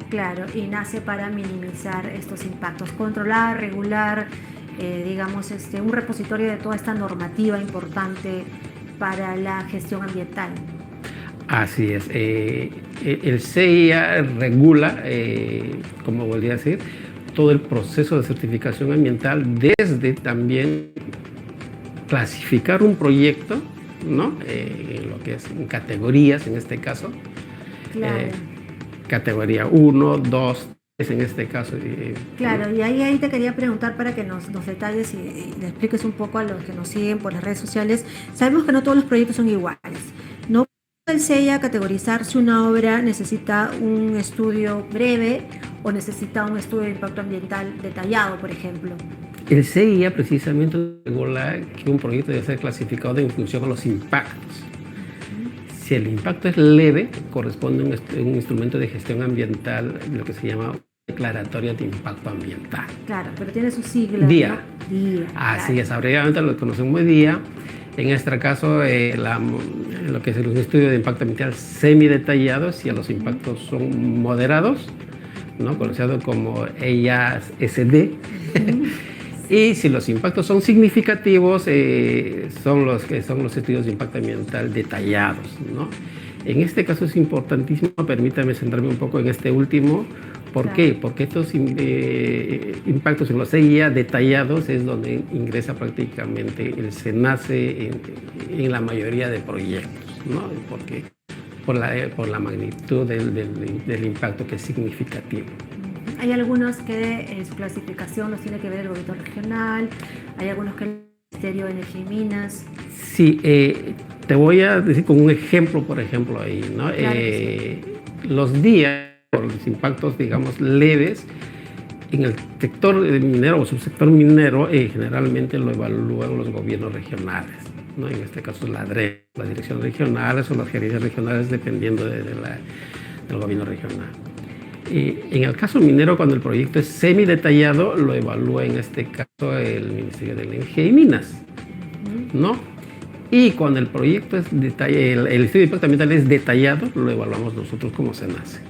Claro, y nace para minimizar estos impactos, controlar, regular, digamos, un repositorio de toda esta normativa importante para la gestión ambiental. Así es. El CEIA regula, como volví a decir, todo el proceso de certificación ambiental, desde también clasificar un proyecto, ¿no? Lo que es en categorías en este caso. Claro. Categoría 1, 2, en este caso. Claro, y ahí te quería preguntar para que nos detalles y le expliques un poco a los que nos siguen por las redes sociales. Sabemos que no todos los proyectos son iguales. ¿No puede el CEIA categorizar si una obra necesita un estudio breve o necesita un estudio de impacto ambiental detallado, por ejemplo? El CEIA precisamente regula que un proyecto debe ser clasificado en función a los impactos. Si el impacto es leve, corresponde a un instrumento de gestión ambiental, lo que se llama declaratoria de impacto ambiental. Claro, pero tiene su sigla. DIA. ¿No? DIA. Así claro. es, abreviadamente lo conocemos como DIA. En este caso, lo que es un estudio de impacto ambiental semidetallado, si los impactos son moderados, ¿no? Conocido como EIA-SD. Y si los impactos son significativos, son los estudios de impacto ambiental detallados, ¿no? En este caso es importantísimo, permítame centrarme un poco en este último. ¿Por qué? Porque estos impactos en los EIA detallados es donde ingresa prácticamente el SENACE en la mayoría de proyectos, ¿no? Porque por la magnitud del impacto que es significativo. Hay algunos que en su clasificación los tiene que ver el gobierno regional, hay algunos que el Ministerio de Energía y Minas. Sí, te voy a decir con un ejemplo, por ejemplo, ahí, ¿no? Claro que sí. Los días, por los impactos, digamos, leves, en el sector minero o subsector minero, generalmente lo evalúan los gobiernos regionales, ¿no? En este caso la DRE, las direcciones regionales o las gerencias regionales, dependiendo del gobierno regional. En el caso minero, cuando el proyecto es semidetallado, lo evalúa en este caso el Ministerio de Energía y Minas, ¿no? Y cuando el proyecto es el estudio de impacto ambiental es detallado, lo evaluamos nosotros como SENACE,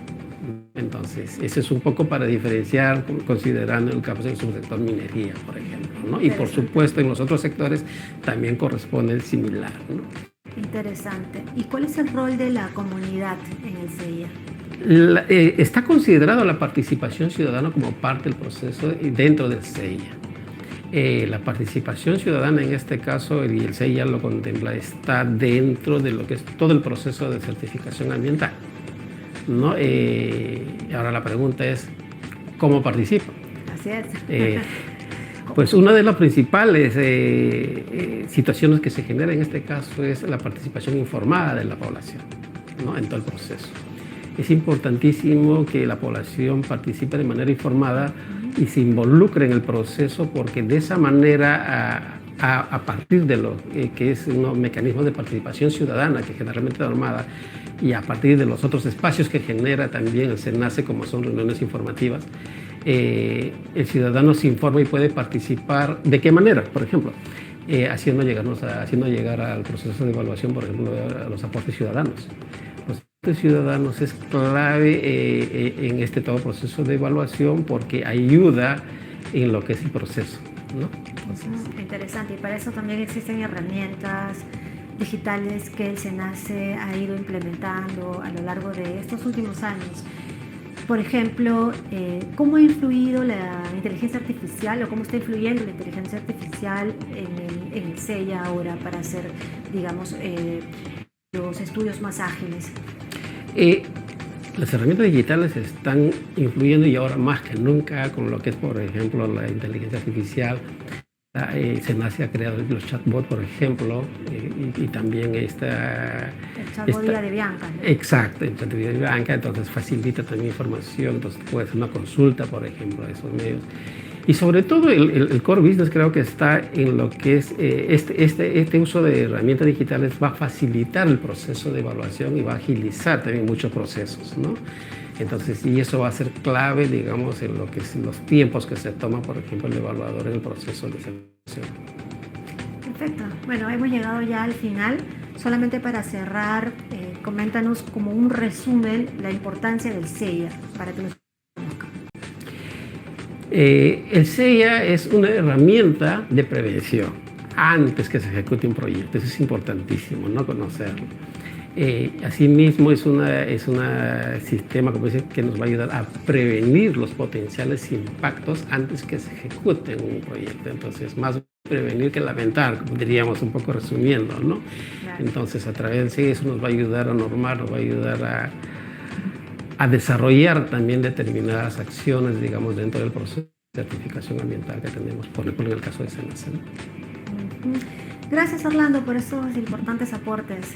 Entonces, eso es un poco para diferenciar, considerando el caso del subsector minería, por ejemplo, ¿no? Y por supuesto, en los otros sectores también corresponde similar, ¿no? Interesante. ¿Y cuál es el rol de la comunidad en el CEIA? Está considerado la participación ciudadana como parte del proceso dentro del CEIA. La participación ciudadana en este caso, y el CEIA lo contempla, está dentro de lo que es todo el proceso de certificación ambiental, ¿no? Ahora la pregunta es, ¿cómo participa? Así es. Pues una de las principales situaciones que se genera en este caso es la participación informada de la población, ¿no? En todo el proceso. Es importantísimo que la población participe de manera informada y se involucre en el proceso, porque de esa manera, a partir de lo que es un mecanismo de participación ciudadana que generalmente es normada, y a partir de los otros espacios que genera también el SENACE, como son reuniones informativas, el ciudadano se informa y puede participar. ¿De qué manera? Por ejemplo, haciendo llegar al proceso de evaluación, por ejemplo, a los aportes ciudadanos. Los aportes ciudadanos es clave en este todo proceso de evaluación, porque ayuda en lo que es el proceso, ¿no? Interesante, y para eso también existen herramientas digitales que el SENACE ha ido implementando a lo largo de estos últimos años. Por ejemplo, ¿cómo ha influido la inteligencia artificial, o cómo está influyendo la inteligencia artificial en el CEIA ahora para hacer, digamos, los estudios más ágiles? Las herramientas digitales están influyendo, y ahora más que nunca, con lo que es, por ejemplo, la inteligencia artificial. SENACE ha creado los chatbots, por ejemplo, y también El chatbot Vida de Bianca, ¿no? Exacto, el chatbot Vida de Bianca, entonces facilita también información, entonces puede hacer una consulta, por ejemplo, a esos medios. Y sobre todo el core business creo que está en lo que es este uso de herramientas digitales va a facilitar el proceso de evaluación y va a agilizar también muchos procesos, ¿no? Entonces, y eso va a ser clave, digamos, en lo que es los tiempos que se toma, por ejemplo, el evaluador en el proceso de selección. Perfecto. Bueno, hemos llegado ya al final. Solamente para cerrar, coméntanos como un resumen la importancia del CEIA para que nos conozcan. El CEIA es una herramienta de prevención antes que se ejecute un proyecto. Eso es importantísimo, ¿no? Conocerlo. Asimismo, es un sistema, como dice, que nos va a ayudar a prevenir los potenciales impactos antes que se ejecute un proyecto. Entonces, más prevenir que lamentar, como diríamos, un poco resumiendo, ¿no? Claro. Entonces, a través de eso nos va a ayudar a normar, nos va a ayudar a desarrollar también determinadas acciones, digamos, dentro del proceso de certificación ambiental que tenemos, por ejemplo, en el caso de SENACE, ¿no? Gracias, Orlando, por esos importantes aportes.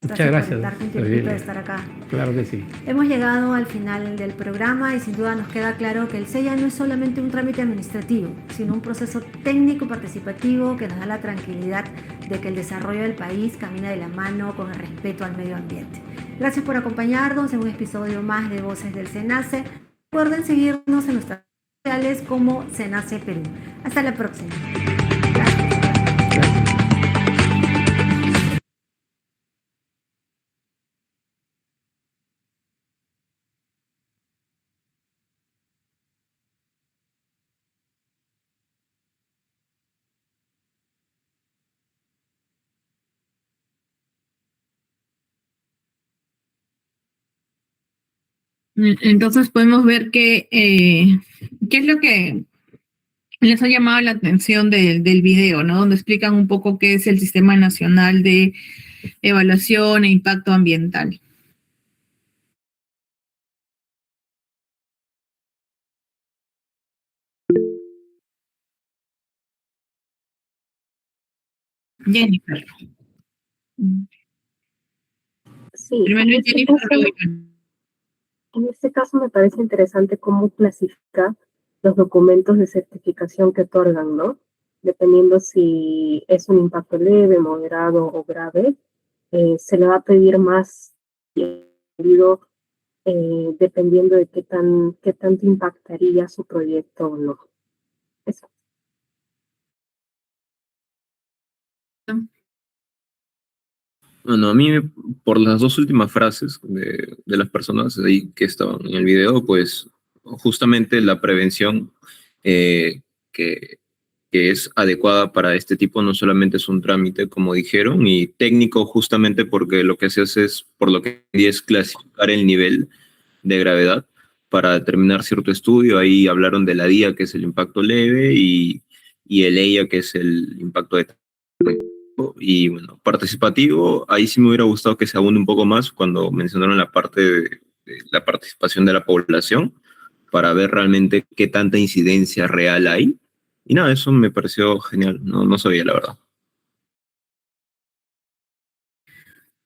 Muchas gracias. Por un tiempito de estar acá. Claro que sí. Hemos llegado al final del programa y sin duda nos queda claro que el CEIA no es solamente un trámite administrativo, sino un proceso técnico participativo que nos da la tranquilidad de que el desarrollo del país camina de la mano con el respeto al medio ambiente. Gracias por acompañarnos en un episodio más de Voces del SENACE. Recuerden seguirnos en nuestras redes sociales como SENACE Perú. Hasta la próxima. Entonces podemos ver qué es lo que les ha llamado la atención del video, ¿no? Donde explican un poco qué es el Sistema Nacional de Evaluación e Impacto Ambiental. Jennifer. Sí, Primero Jennifer, luego Iván. En este caso me parece interesante cómo clasifica los documentos de certificación que otorgan, ¿no? Dependiendo si es un impacto leve, moderado o grave, se le va a pedir más dependiendo de qué tanto impactaría su proyecto o no. Eso. Bueno, a mí, por las dos últimas frases de las personas ahí que estaban en el video, pues justamente la prevención eh, que, que es adecuada para este tipo no solamente es un trámite, como dijeron, y técnico justamente porque lo que se hace es, por lo que entendí, es clasificar el nivel de gravedad para determinar cierto estudio. Ahí hablaron de la DIA, que es el impacto leve, y el EIA, que es el impacto de... Y bueno, participativo, ahí sí me hubiera gustado que se abunde un poco más cuando mencionaron la parte de la participación de la población para ver realmente qué tanta incidencia real hay. Y nada, eso me pareció genial, no sabía la verdad.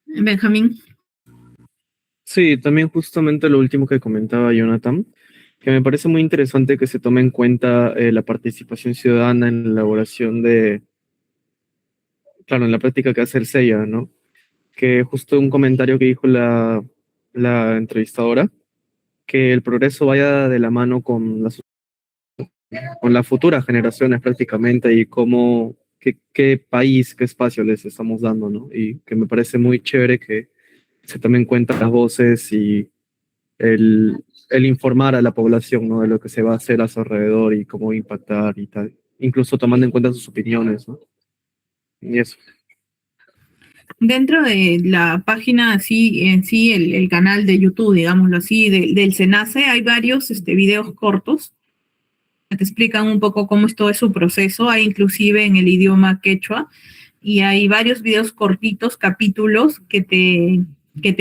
Benjamín. Sí, también justamente lo último que comentaba Jonathan, que me parece muy interesante que se tome en cuenta la participación ciudadana en la elaboración de, claro, en la práctica que hace el SEIA, ¿no? Que justo un comentario que dijo la entrevistadora, que el progreso vaya de la mano con las futuras generaciones prácticamente y cómo, qué país, qué espacio les estamos dando, ¿no? Y que me parece muy chévere que se tomen en cuenta las voces y el informar a la población, ¿no? De lo que se va a hacer a su alrededor y cómo impactar y tal, incluso tomando en cuenta sus opiniones, ¿no? Y eso. Dentro de la página así, en sí, el canal de YouTube, digámoslo así, del SENACE, hay varios videos cortos que te explican un poco cómo es todo su proceso. Hay inclusive en el idioma quechua y hay varios videos cortitos, capítulos que te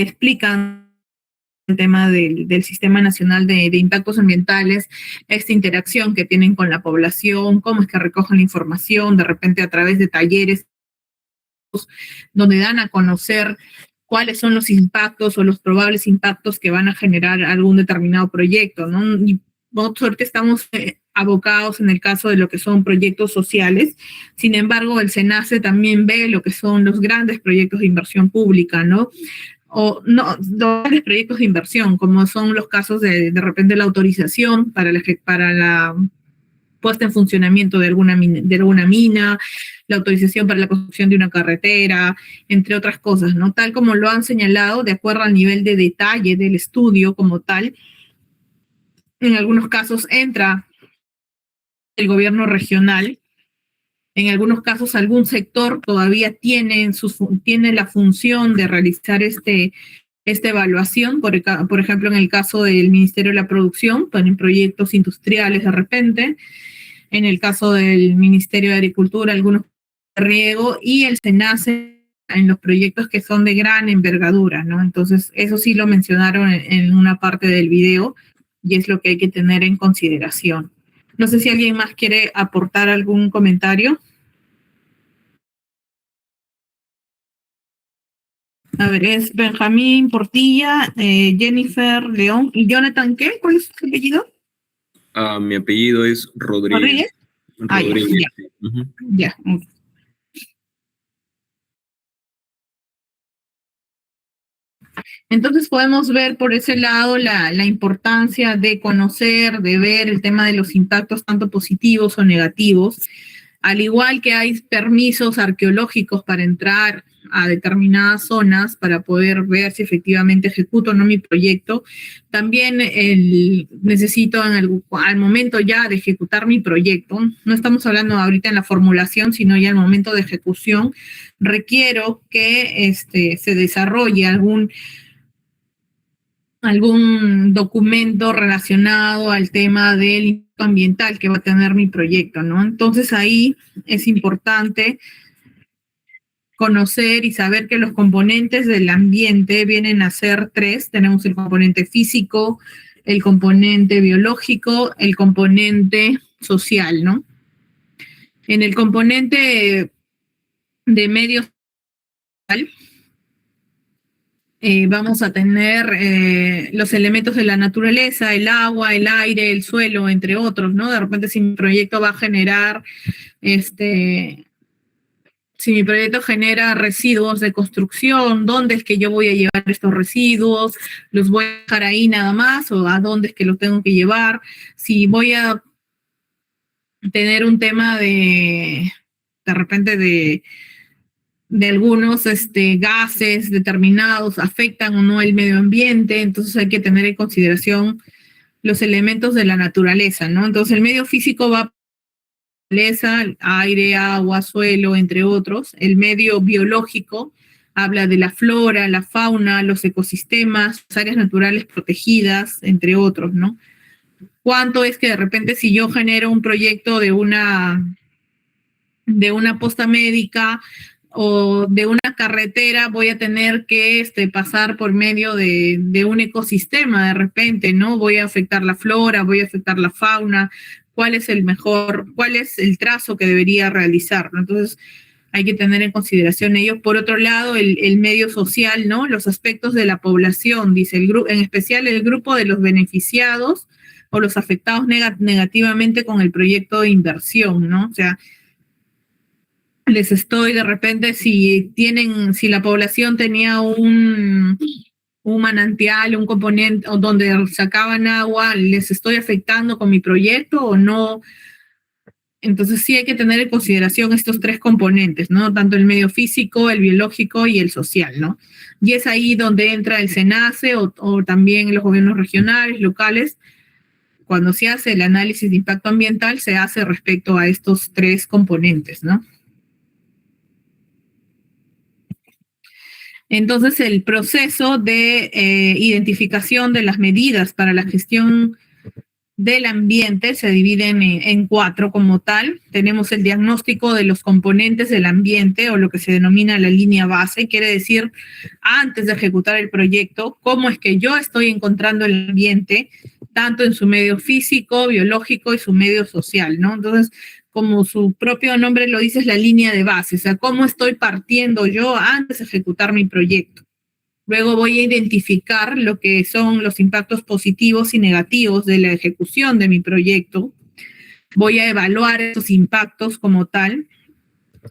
explican el tema del Sistema Nacional de Impactos Ambientales, esta interacción que tienen con la población, cómo es que recogen la información, de repente a través de talleres donde dan a conocer cuáles son los impactos o los probables impactos que van a generar algún determinado proyecto, ¿no? Y por suerte estamos abocados en el caso de lo que son proyectos sociales. Sin embargo, el SENACE también ve lo que son los grandes proyectos de inversión pública, ¿no? O no, los grandes proyectos de inversión, como son los casos de repente la autorización para la puesta en funcionamiento de alguna mina, la autorización para la construcción de una carretera, entre otras cosas, ¿no? Tal como lo han señalado, de acuerdo al nivel de detalle del estudio como tal, en algunos casos entra el gobierno regional, en algunos casos algún sector todavía tiene la función de realizar esta evaluación, por ejemplo, en el caso del Ministerio de la Producción, pues en proyectos industriales de repente, en el caso del Ministerio de Agricultura, algunos de riego, y el SENACE en los proyectos que son de gran envergadura, ¿no? Entonces, eso sí lo mencionaron en una parte del video, y es lo que hay que tener en consideración. No sé si alguien más quiere aportar algún comentario. A ver, es Benjamín Portilla, Jennifer León y Jonathan, ¿qué? ¿Cuál es su apellido? Mi apellido es Rodríguez. ¿Rodríguez? Rodríguez. Ya. Uh-huh. Ya. Entonces podemos ver por ese lado la importancia de conocer, de ver el tema de los impactos tanto positivos o negativos, al igual que hay permisos arqueológicos para entrar a determinadas zonas para poder ver si efectivamente ejecuto o no mi proyecto. También necesito al momento ya de ejecutar mi proyecto, no estamos hablando ahorita en la formulación, sino ya en el momento de ejecución, requiero que se desarrolle algún documento relacionado al tema del impacto ambiental que va a tener mi proyecto, ¿no? Entonces ahí es importante conocer y saber que los componentes del ambiente vienen a ser tres. Tenemos el componente físico, el componente biológico, el componente social, ¿no? En el componente de medio social, vamos a tener los elementos de la naturaleza, el agua, el aire, el suelo, entre otros, ¿no? De repente si mi proyecto va a generar, si mi proyecto genera residuos de construcción, ¿dónde es que yo voy a llevar estos residuos? ¿Los voy a dejar ahí nada más o a dónde es que los tengo que llevar? Si voy a tener un tema de repente de de algunos gases determinados afectan o no el medio ambiente, entonces hay que tener en consideración los elementos de la naturaleza, ¿no? Entonces el medio físico va a naturaleza, aire, agua, suelo, entre otros. El medio biológico habla de la flora, la fauna, los ecosistemas, las áreas naturales protegidas, entre otros, ¿no? ¿Cuánto es que de repente si yo genero un proyecto de una posta médica o de una carretera, voy a tener que pasar por medio de un ecosistema de repente, ¿no? Voy a afectar la flora, voy a afectar la fauna, cuál es el trazo que debería realizar, ¿no? Entonces, hay que tener en consideración ello. Por otro lado, el medio social, ¿no? Los aspectos de la población, dice en especial el grupo de los beneficiados o los afectados negativamente con el proyecto de inversión, ¿no? O sea, les estoy de repente, si la población tenía un manantial, un componente o donde sacaban agua, ¿les estoy afectando con mi proyecto o no? Entonces sí hay que tener en consideración estos tres componentes, ¿no? Tanto el medio físico, el biológico y el social, ¿no? Y es ahí donde entra el SENACE o también los gobiernos regionales, locales. Cuando se hace el análisis de impacto ambiental, se hace respecto a estos tres componentes, ¿no? Entonces, el proceso de identificación de las medidas para la gestión del ambiente se divide en cuatro como tal. Tenemos el diagnóstico de los componentes del ambiente o lo que se denomina la línea base, quiere decir, antes de ejecutar el proyecto, cómo es que yo estoy encontrando el ambiente, tanto en su medio físico, biológico y su medio social, ¿no? Entonces, como su propio nombre lo dice, es la línea de base, o sea, cómo estoy partiendo yo antes de ejecutar mi proyecto. Luego voy a identificar lo que son los impactos positivos y negativos de la ejecución de mi proyecto. Voy a evaluar esos impactos como tal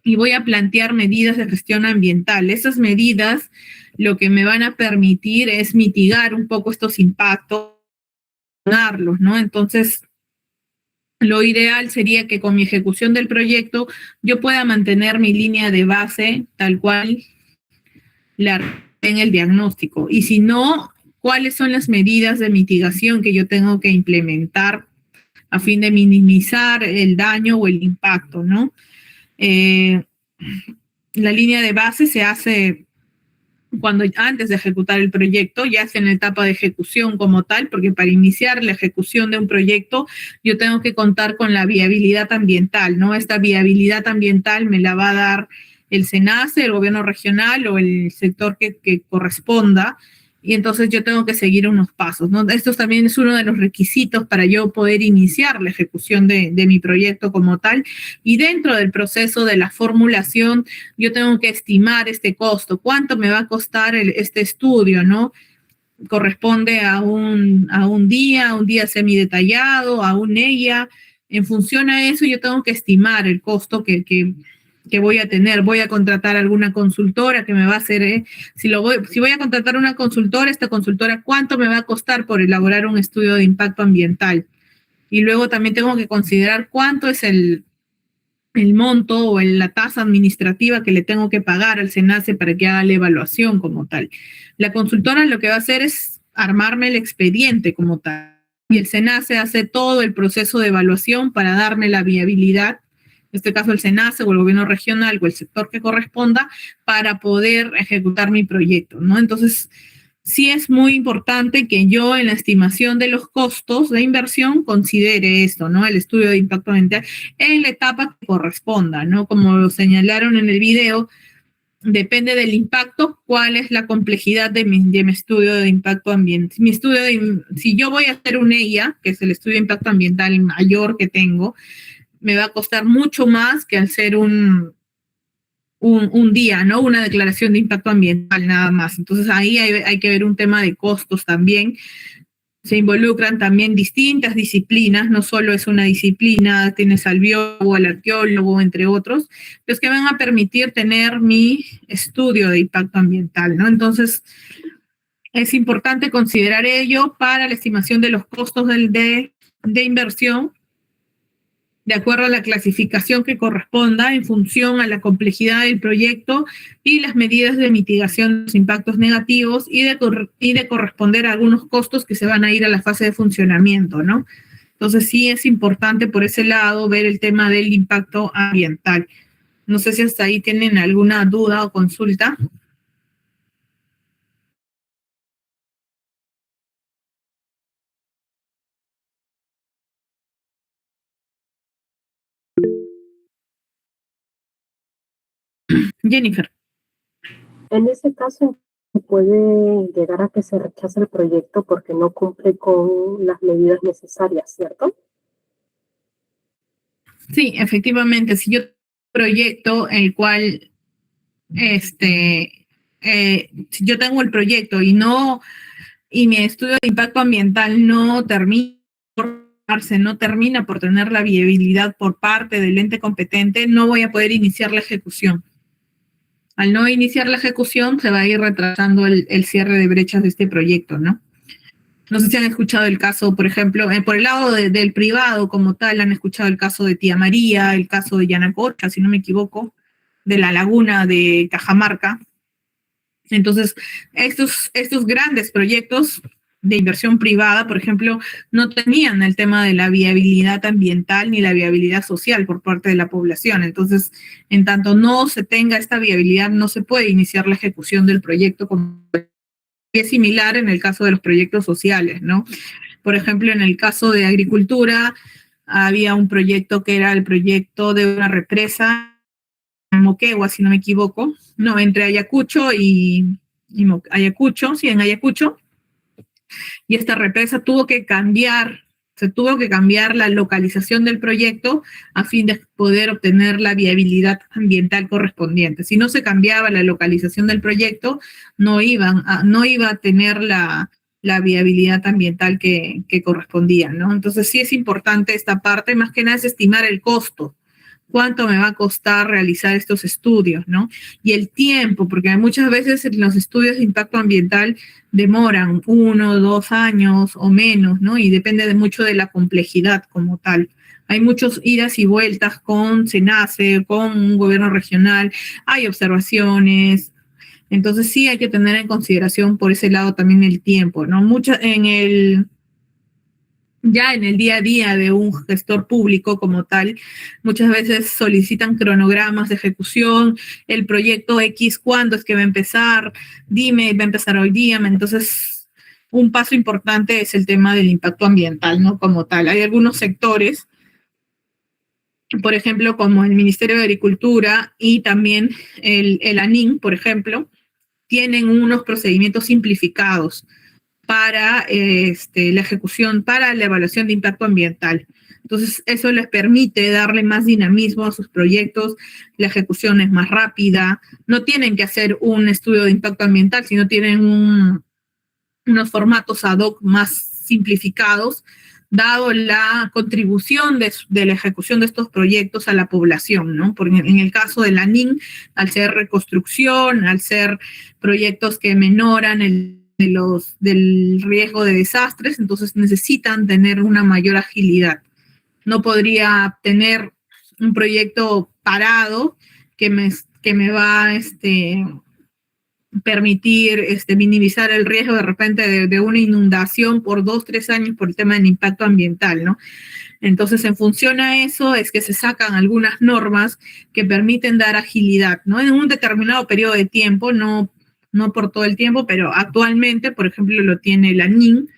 y voy a plantear medidas de gestión ambiental. Esas medidas lo que me van a permitir es mitigar un poco estos impactos, ¿no? Entonces, lo ideal sería que con mi ejecución del proyecto yo pueda mantener mi línea de base tal cual en el diagnóstico. Y si no, ¿cuáles son las medidas de mitigación que yo tengo que implementar a fin de minimizar el daño o el impacto, ¿no? La línea de base se hace antes de ejecutar el proyecto, ya sea en la etapa de ejecución como tal, porque para iniciar la ejecución de un proyecto yo tengo que contar con la viabilidad ambiental, ¿no? Esta viabilidad ambiental me la va a dar el SENACE, el gobierno regional o el sector que corresponda, y entonces yo tengo que seguir unos pasos, ¿no? Esto también es uno de los requisitos para yo poder iniciar la ejecución de mi proyecto como tal, y dentro del proceso de la formulación yo tengo que estimar este costo, cuánto me va a costar este estudio, ¿no? Corresponde a un día semidetallado, a un EIA. En función a eso yo tengo que estimar el costo que voy a tener. Voy a contratar alguna consultora que me va a hacer, si voy a contratar una consultora, esta consultora, ¿cuánto me va a costar por elaborar un estudio de impacto ambiental? Y luego también tengo que considerar cuánto es el monto o la tasa administrativa que le tengo que pagar al SENACE para que haga la evaluación como tal. La consultora lo que va a hacer es armarme el expediente como tal. Y el SENACE hace todo el proceso de evaluación para darme la viabilidad, en este caso el SENACE o el gobierno regional o el sector que corresponda, para poder ejecutar mi proyecto, ¿no? Entonces, sí es muy importante que yo en la estimación de los costos de inversión considere esto, ¿no? El estudio de impacto ambiental en la etapa que corresponda, ¿no? Como lo señalaron en el video, depende del impacto, cuál es la complejidad de mi estudio de impacto ambiental. Si yo voy a hacer un EIA, que es el estudio de impacto ambiental mayor que tengo, me va a costar mucho más que al ser un día, ¿no? Una declaración de impacto ambiental nada más. Entonces ahí hay que ver un tema de costos también. Se involucran también distintas disciplinas, no solo es una disciplina, tienes al biólogo, al arqueólogo, entre otros, los que van a permitir tener mi estudio de impacto ambiental, ¿no? Entonces, es importante considerar ello para la estimación de los costos de inversión de acuerdo a la clasificación que corresponda en función a la complejidad del proyecto y las medidas de mitigación de los impactos negativos y de corresponder a algunos costos que se van a ir a la fase de funcionamiento, ¿no? Entonces sí es importante por ese lado ver el tema del impacto ambiental. No sé si hasta ahí tienen alguna duda o consulta. Jennifer. En ese caso, puede llegar a que se rechace el proyecto porque no cumple con las medidas necesarias, ¿cierto? Sí, efectivamente, si yo proyecto el cual, si yo tengo el proyecto y mi estudio de impacto ambiental no termina por tener la viabilidad por parte del ente competente, no voy a poder iniciar la ejecución. Al no iniciar la ejecución, se va a ir retrasando el cierre de brechas de este proyecto, ¿no? No sé si han escuchado el caso, por ejemplo, por el lado del privado como tal, han escuchado el caso de Tía María, el caso de Yanacocha, si no me equivoco, de la laguna de Cajamarca. Entonces, estos grandes proyectos de inversión privada, por ejemplo, no tenían el tema de la viabilidad ambiental ni la viabilidad social por parte de la población. Entonces, en tanto no se tenga esta viabilidad, no se puede iniciar la ejecución del proyecto como es similar en el caso de los proyectos sociales, ¿no? Por ejemplo, en el caso de agricultura, había un proyecto que era el proyecto de una represa en Moquegua, si no me equivoco, no, entre Ayacucho Ayacucho, sí, en Ayacucho, y esta represa se tuvo que cambiar la localización del proyecto a fin de poder obtener la viabilidad ambiental correspondiente. Si no se cambiaba la localización del proyecto, no iba a tener la viabilidad ambiental que correspondía, ¿no? Entonces sí es importante esta parte, más que nada es estimar el costo, cuánto me va a costar realizar estos estudios, ¿no? Y el tiempo, porque muchas veces los estudios de impacto ambiental demoran 1, 2 años o menos, ¿no? Y depende mucho de la complejidad como tal. Hay muchos idas y vueltas con SENACE, con un gobierno regional, hay observaciones. Entonces sí hay que tener en consideración por ese lado también el tiempo, ¿no? Ya en el día a día de un gestor público como tal, muchas veces solicitan cronogramas de ejecución, el proyecto X, ¿cuándo es que va a empezar? Dime, va a empezar hoy día. Entonces, un paso importante es el tema del impacto ambiental, ¿no? Como tal. Hay algunos sectores, por ejemplo, como el Ministerio de Agricultura y también el ANIN, por ejemplo, tienen unos procedimientos simplificados para la ejecución, para la evaluación de impacto ambiental. Entonces, eso les permite darle más dinamismo a sus proyectos, la ejecución es más rápida, no tienen que hacer un estudio de impacto ambiental, sino tienen unos formatos ad hoc más simplificados, dado la contribución de la ejecución de estos proyectos a la población, ¿no? Porque en el caso de la NIN, al ser reconstrucción, al ser proyectos que menoran del riesgo de desastres, entonces necesitan tener una mayor agilidad. No podría tener un proyecto parado que me va permitir minimizar el riesgo de repente de una inundación por 2, 3 años por el tema del impacto ambiental, ¿no? Entonces, en función a eso es que se sacan algunas normas que permiten dar agilidad, ¿no? En un determinado periodo de tiempo, no por todo el tiempo, pero actualmente, por ejemplo, lo tiene la NIN,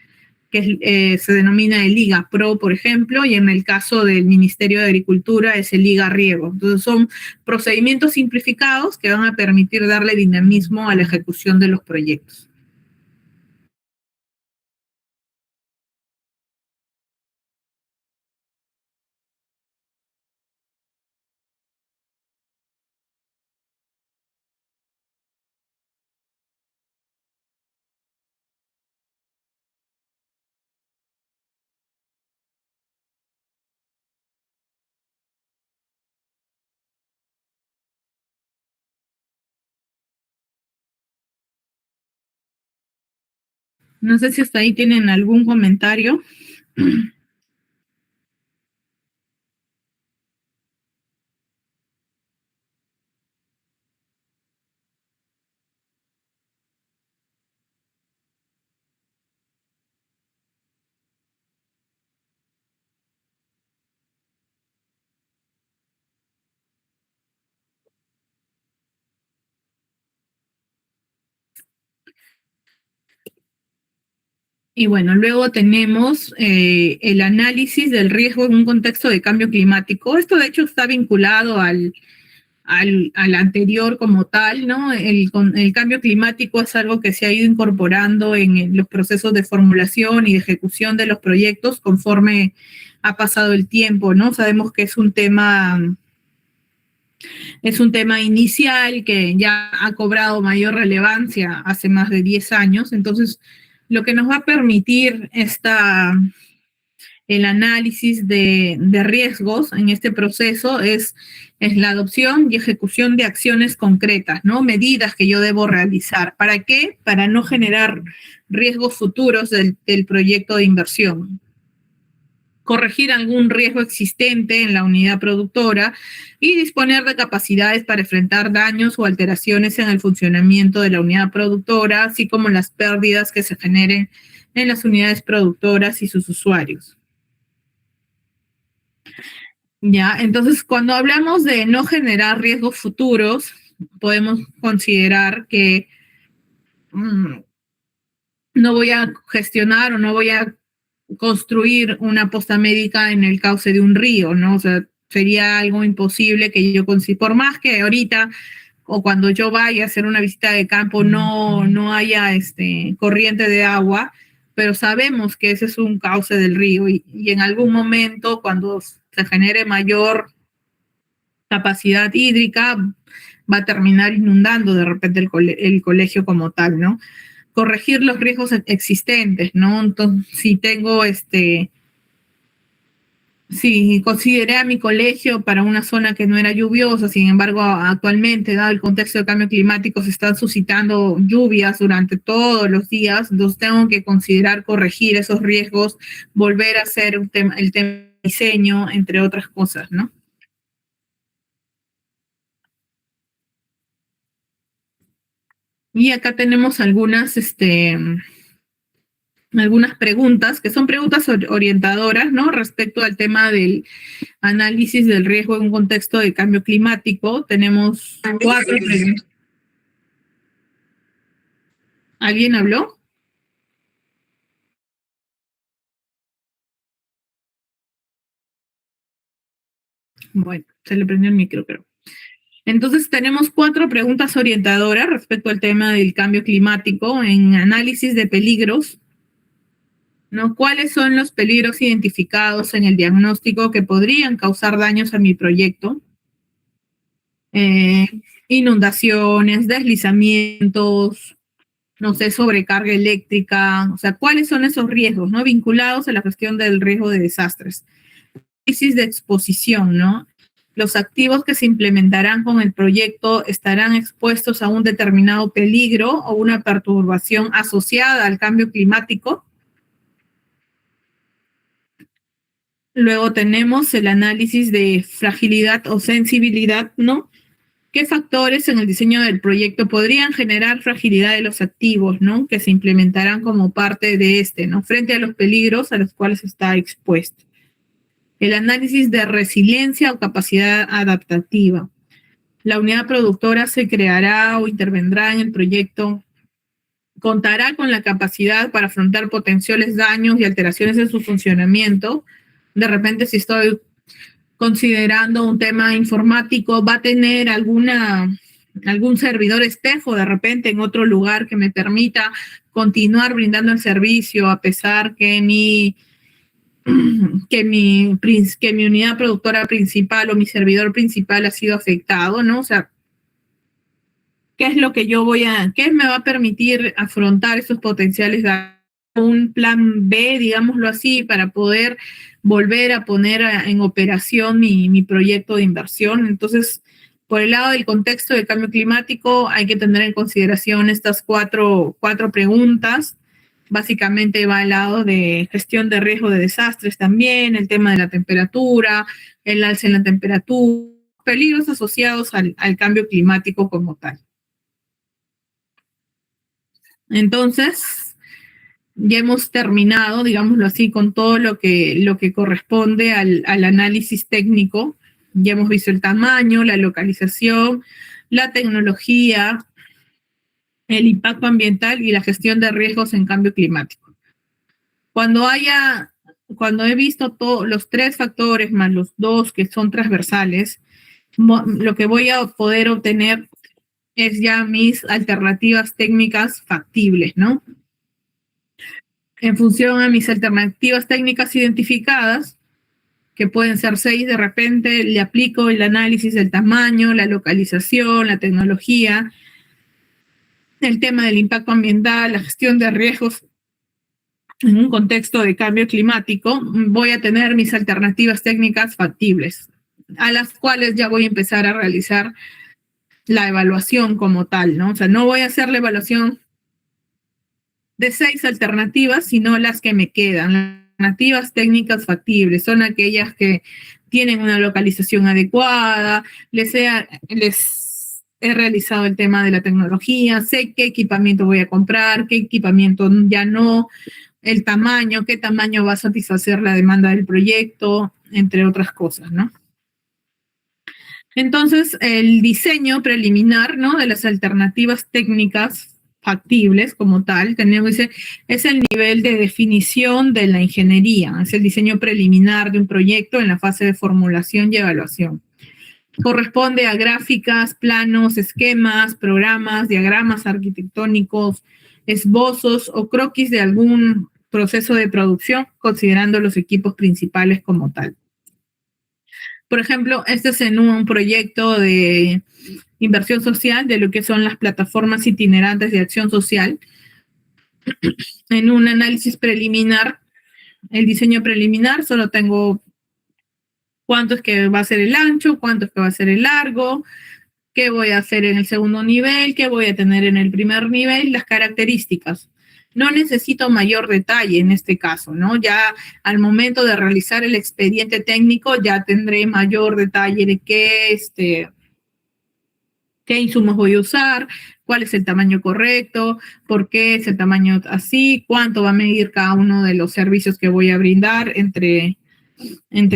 que se denomina el Liga Pro, por ejemplo, y en el caso del Ministerio de Agricultura es el Liga Riego. Entonces son procedimientos simplificados que van a permitir darle dinamismo a la ejecución de los proyectos. No sé si hasta ahí tienen algún comentario. Y bueno, luego tenemos el análisis del riesgo en un contexto de cambio climático. Esto de hecho está vinculado al anterior como tal, ¿no? El cambio climático es algo que se ha ido incorporando en los procesos de formulación y de ejecución de los proyectos conforme ha pasado el tiempo, ¿no? Sabemos que es un tema inicial que ya ha cobrado mayor relevancia hace más de 10 años. Entonces, lo que nos va a permitir el análisis de riesgos en este proceso es la adopción y ejecución de acciones concretas, ¿no? Medidas que yo debo realizar. ¿Para qué? Para no generar riesgos futuros del proyecto de inversión. Corregir algún riesgo existente en la unidad productora y disponer de capacidades para enfrentar daños o alteraciones en el funcionamiento de la unidad productora, así como las pérdidas que se generen en las unidades productoras y sus usuarios. Ya, entonces cuando hablamos de no generar riesgos futuros, podemos considerar que no voy a gestionar o no voy a construir una posta médica en el cauce de un río, ¿no? O sea, sería algo imposible que yo consiga, por más que ahorita o cuando yo vaya a hacer una visita de campo no haya corriente de agua, pero sabemos que ese es un cauce del río y en algún momento cuando se genere mayor capacidad hídrica va a terminar inundando de repente el colegio como tal, ¿no? Corregir los riesgos existentes, ¿no? Entonces, si consideré a mi colegio para una zona que no era lluviosa, sin embargo, actualmente, dado el contexto de cambio climático, se están suscitando lluvias durante todos los días, entonces tengo que considerar corregir esos riesgos, volver a hacer el tema de diseño, entre otras cosas, ¿no? Y acá tenemos algunas preguntas, que son preguntas orientadoras, ¿no? Respecto al tema del análisis del riesgo en un contexto de cambio climático. Tenemos 4 preguntas. ¿Alguien habló? Bueno, se le prendió el micro, pero. Entonces tenemos 4 preguntas orientadoras respecto al tema del cambio climático en análisis de peligros, ¿no? ¿Cuáles son los peligros identificados en el diagnóstico que podrían causar daños a mi proyecto? Inundaciones, deslizamientos, no sé, sobrecarga eléctrica, o sea, ¿cuáles son esos riesgos, ¿no? Vinculados a la gestión del riesgo de desastres. Crisis de exposición, ¿no? Los activos que se implementarán con el proyecto estarán expuestos a un determinado peligro o una perturbación asociada al cambio climático. Luego tenemos el análisis de fragilidad o sensibilidad, ¿no? ¿Qué factores en el diseño del proyecto podrían generar fragilidad de los activos, ¿no? Que se implementarán como parte de ¿no? Frente a los peligros a los cuales está expuesto. El análisis de resiliencia o capacidad adaptativa. La unidad productora se creará o intervendrá en el proyecto. Contará con la capacidad para afrontar potenciales daños y alteraciones en su funcionamiento. De repente, si estoy considerando un tema informático, va a tener algún servidor espejo de repente en otro lugar que me permita continuar brindando el servicio a pesar que mi unidad productora principal o mi servidor principal ha sido afectado, ¿no? O sea, ¿qué es lo que qué me va a permitir afrontar esos potenciales daños? Un plan B, digámoslo así, para poder volver a poner en operación mi proyecto de inversión. Entonces, por el lado del contexto del cambio climático, hay que tener en consideración estas cuatro preguntas. Básicamente va al lado de gestión de riesgo de desastres también, el tema de la temperatura, el alza en la temperatura, peligros asociados al cambio climático como tal. Entonces, ya hemos terminado, digámoslo así, con todo lo que corresponde al análisis técnico. Ya hemos visto el tamaño, la localización, la tecnología, el impacto ambiental y la gestión de riesgos en cambio climático. Cuando he visto todos los 3 factores más los 2 que son transversales, lo que voy a poder obtener es ya mis alternativas técnicas factibles, ¿no? En función a mis alternativas técnicas identificadas, que pueden ser 6, de repente le aplico el análisis del tamaño, la localización, la tecnología, el tema del impacto ambiental, la gestión de riesgos en un contexto de cambio climático. Voy a tener mis alternativas técnicas factibles, a las cuales ya voy a empezar a realizar la evaluación como tal, ¿no? O sea, no voy a hacer la evaluación de 6 alternativas, sino las que me quedan. Las alternativas técnicas factibles son aquellas que tienen una localización adecuada, les he realizado el tema de la tecnología, sé qué equipamiento voy a comprar, qué equipamiento ya no, el tamaño, qué tamaño va a satisfacer la demanda del proyecto, entre otras cosas, ¿no? Entonces, el diseño preliminar, ¿no?, de las alternativas técnicas factibles como tal, es el nivel de definición de la ingeniería, es el diseño preliminar de un proyecto en la fase de formulación y evaluación. Corresponde a gráficas, planos, esquemas, programas, diagramas arquitectónicos, esbozos o croquis de algún proceso de producción, considerando los equipos principales como tal. Por ejemplo, este es en un proyecto de inversión social de lo que son las plataformas itinerantes de acción social. En un análisis preliminar, el diseño preliminar, solo tengo cuánto es que va a ser el ancho, cuánto es que va a ser el largo, qué voy a hacer en el segundo nivel, qué voy a tener en el primer nivel, las características. No necesito mayor detalle en este caso, ¿no? Ya al momento de realizar el expediente técnico ya tendré mayor detalle de qué insumos voy a usar, cuál es el tamaño correcto, por qué es el tamaño así, cuánto va a medir cada uno de los servicios que voy a brindar, entre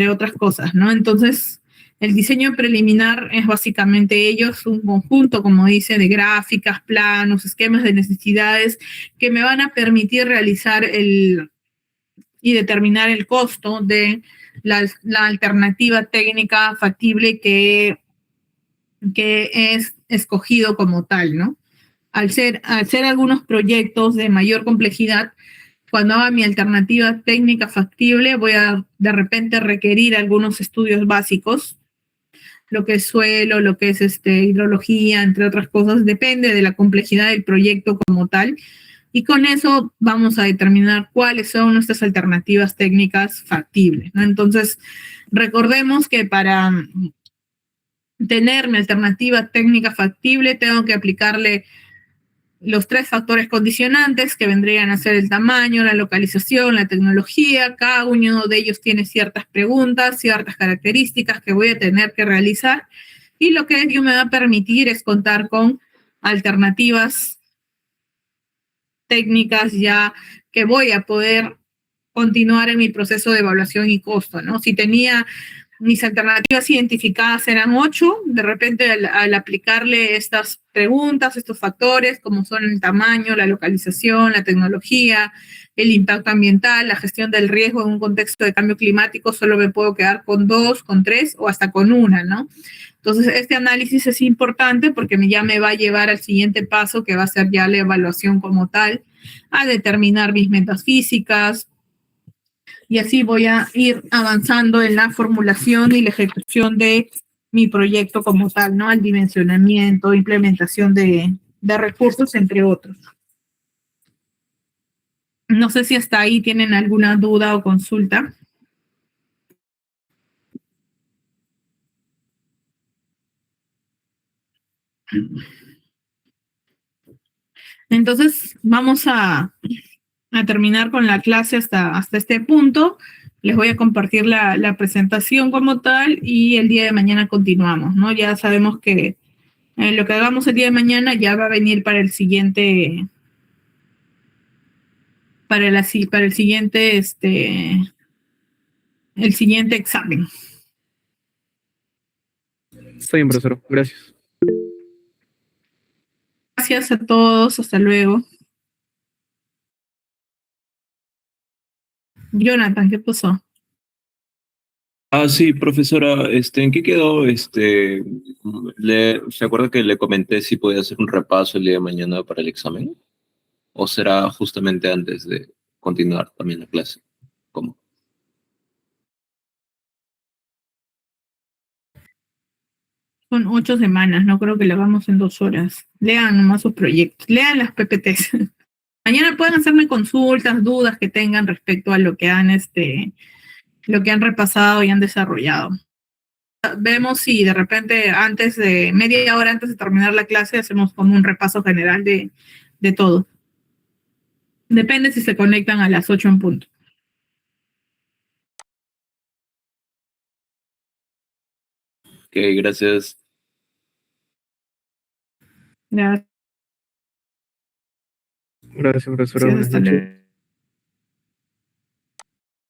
otras cosas, ¿no? Entonces, el diseño preliminar es básicamente un conjunto, como dice, de gráficas, planos, esquemas de necesidades que me van a permitir realizar y determinar el costo de la alternativa técnica factible que es escogido como tal, ¿no? Al ser algunos proyectos de mayor complejidad, cuando haga mi alternativa técnica factible, voy a de repente requerir algunos estudios básicos, lo que es suelo, lo que es hidrología, entre otras cosas, depende de la complejidad del proyecto como tal. Y con eso vamos a determinar cuáles son nuestras alternativas técnicas factibles, ¿no? Entonces, recordemos que para tener mi alternativa técnica factible, tengo que aplicarle los 3 factores condicionantes que vendrían a ser el tamaño, la localización, la tecnología. Cada uno de ellos tiene ciertas preguntas, ciertas características que voy a tener que realizar, y lo que ello me va a permitir es contar con alternativas técnicas ya que voy a poder continuar en mi proceso de evaluación y costo, ¿no? Si tenía mis alternativas identificadas eran 8, de repente al aplicarle estas preguntas, estos factores, como son el tamaño, la localización, la tecnología, el impacto ambiental, la gestión del riesgo en un contexto de cambio climático, solo me puedo quedar con 2, con 3 o hasta con 1, ¿no? Entonces, este análisis es importante porque ya me va a llevar al siguiente paso, que va a ser ya la evaluación como tal, a determinar mis metas físicas, y así voy a ir avanzando en la formulación y la ejecución de mi proyecto como tal, ¿no? El dimensionamiento, implementación de recursos, entre otros. No sé si hasta ahí tienen alguna duda o consulta. Entonces, vamos a terminar con la clase hasta este punto. Les voy a compartir la presentación como tal y el día de mañana continuamos, ¿no? Ya sabemos que lo que hagamos el día de mañana ya va a venir para el siguiente, para el siguiente, el siguiente examen. Está bien, profesor. Gracias. Gracias a todos. Hasta luego. Jonathan, ¿qué pasó? Ah, sí, profesora, ¿en qué quedó? ¿Se acuerda que le comenté si podía hacer un repaso el día de mañana para el examen? ¿O será justamente antes de continuar también la clase? ¿Cómo? Son 8 semanas, no creo que lo hagamos en 2 horas. Lean nomás sus proyectos, lean las PPTs. Mañana pueden hacerme consultas, dudas que tengan respecto a lo que han repasado y han desarrollado. Vemos si de repente media hora antes de terminar la clase hacemos como un repaso general de todo. Depende si se conectan a las 8 en punto. Ok, gracias. Gracias, Gracias, profesora. Buenas hasta noches. luego.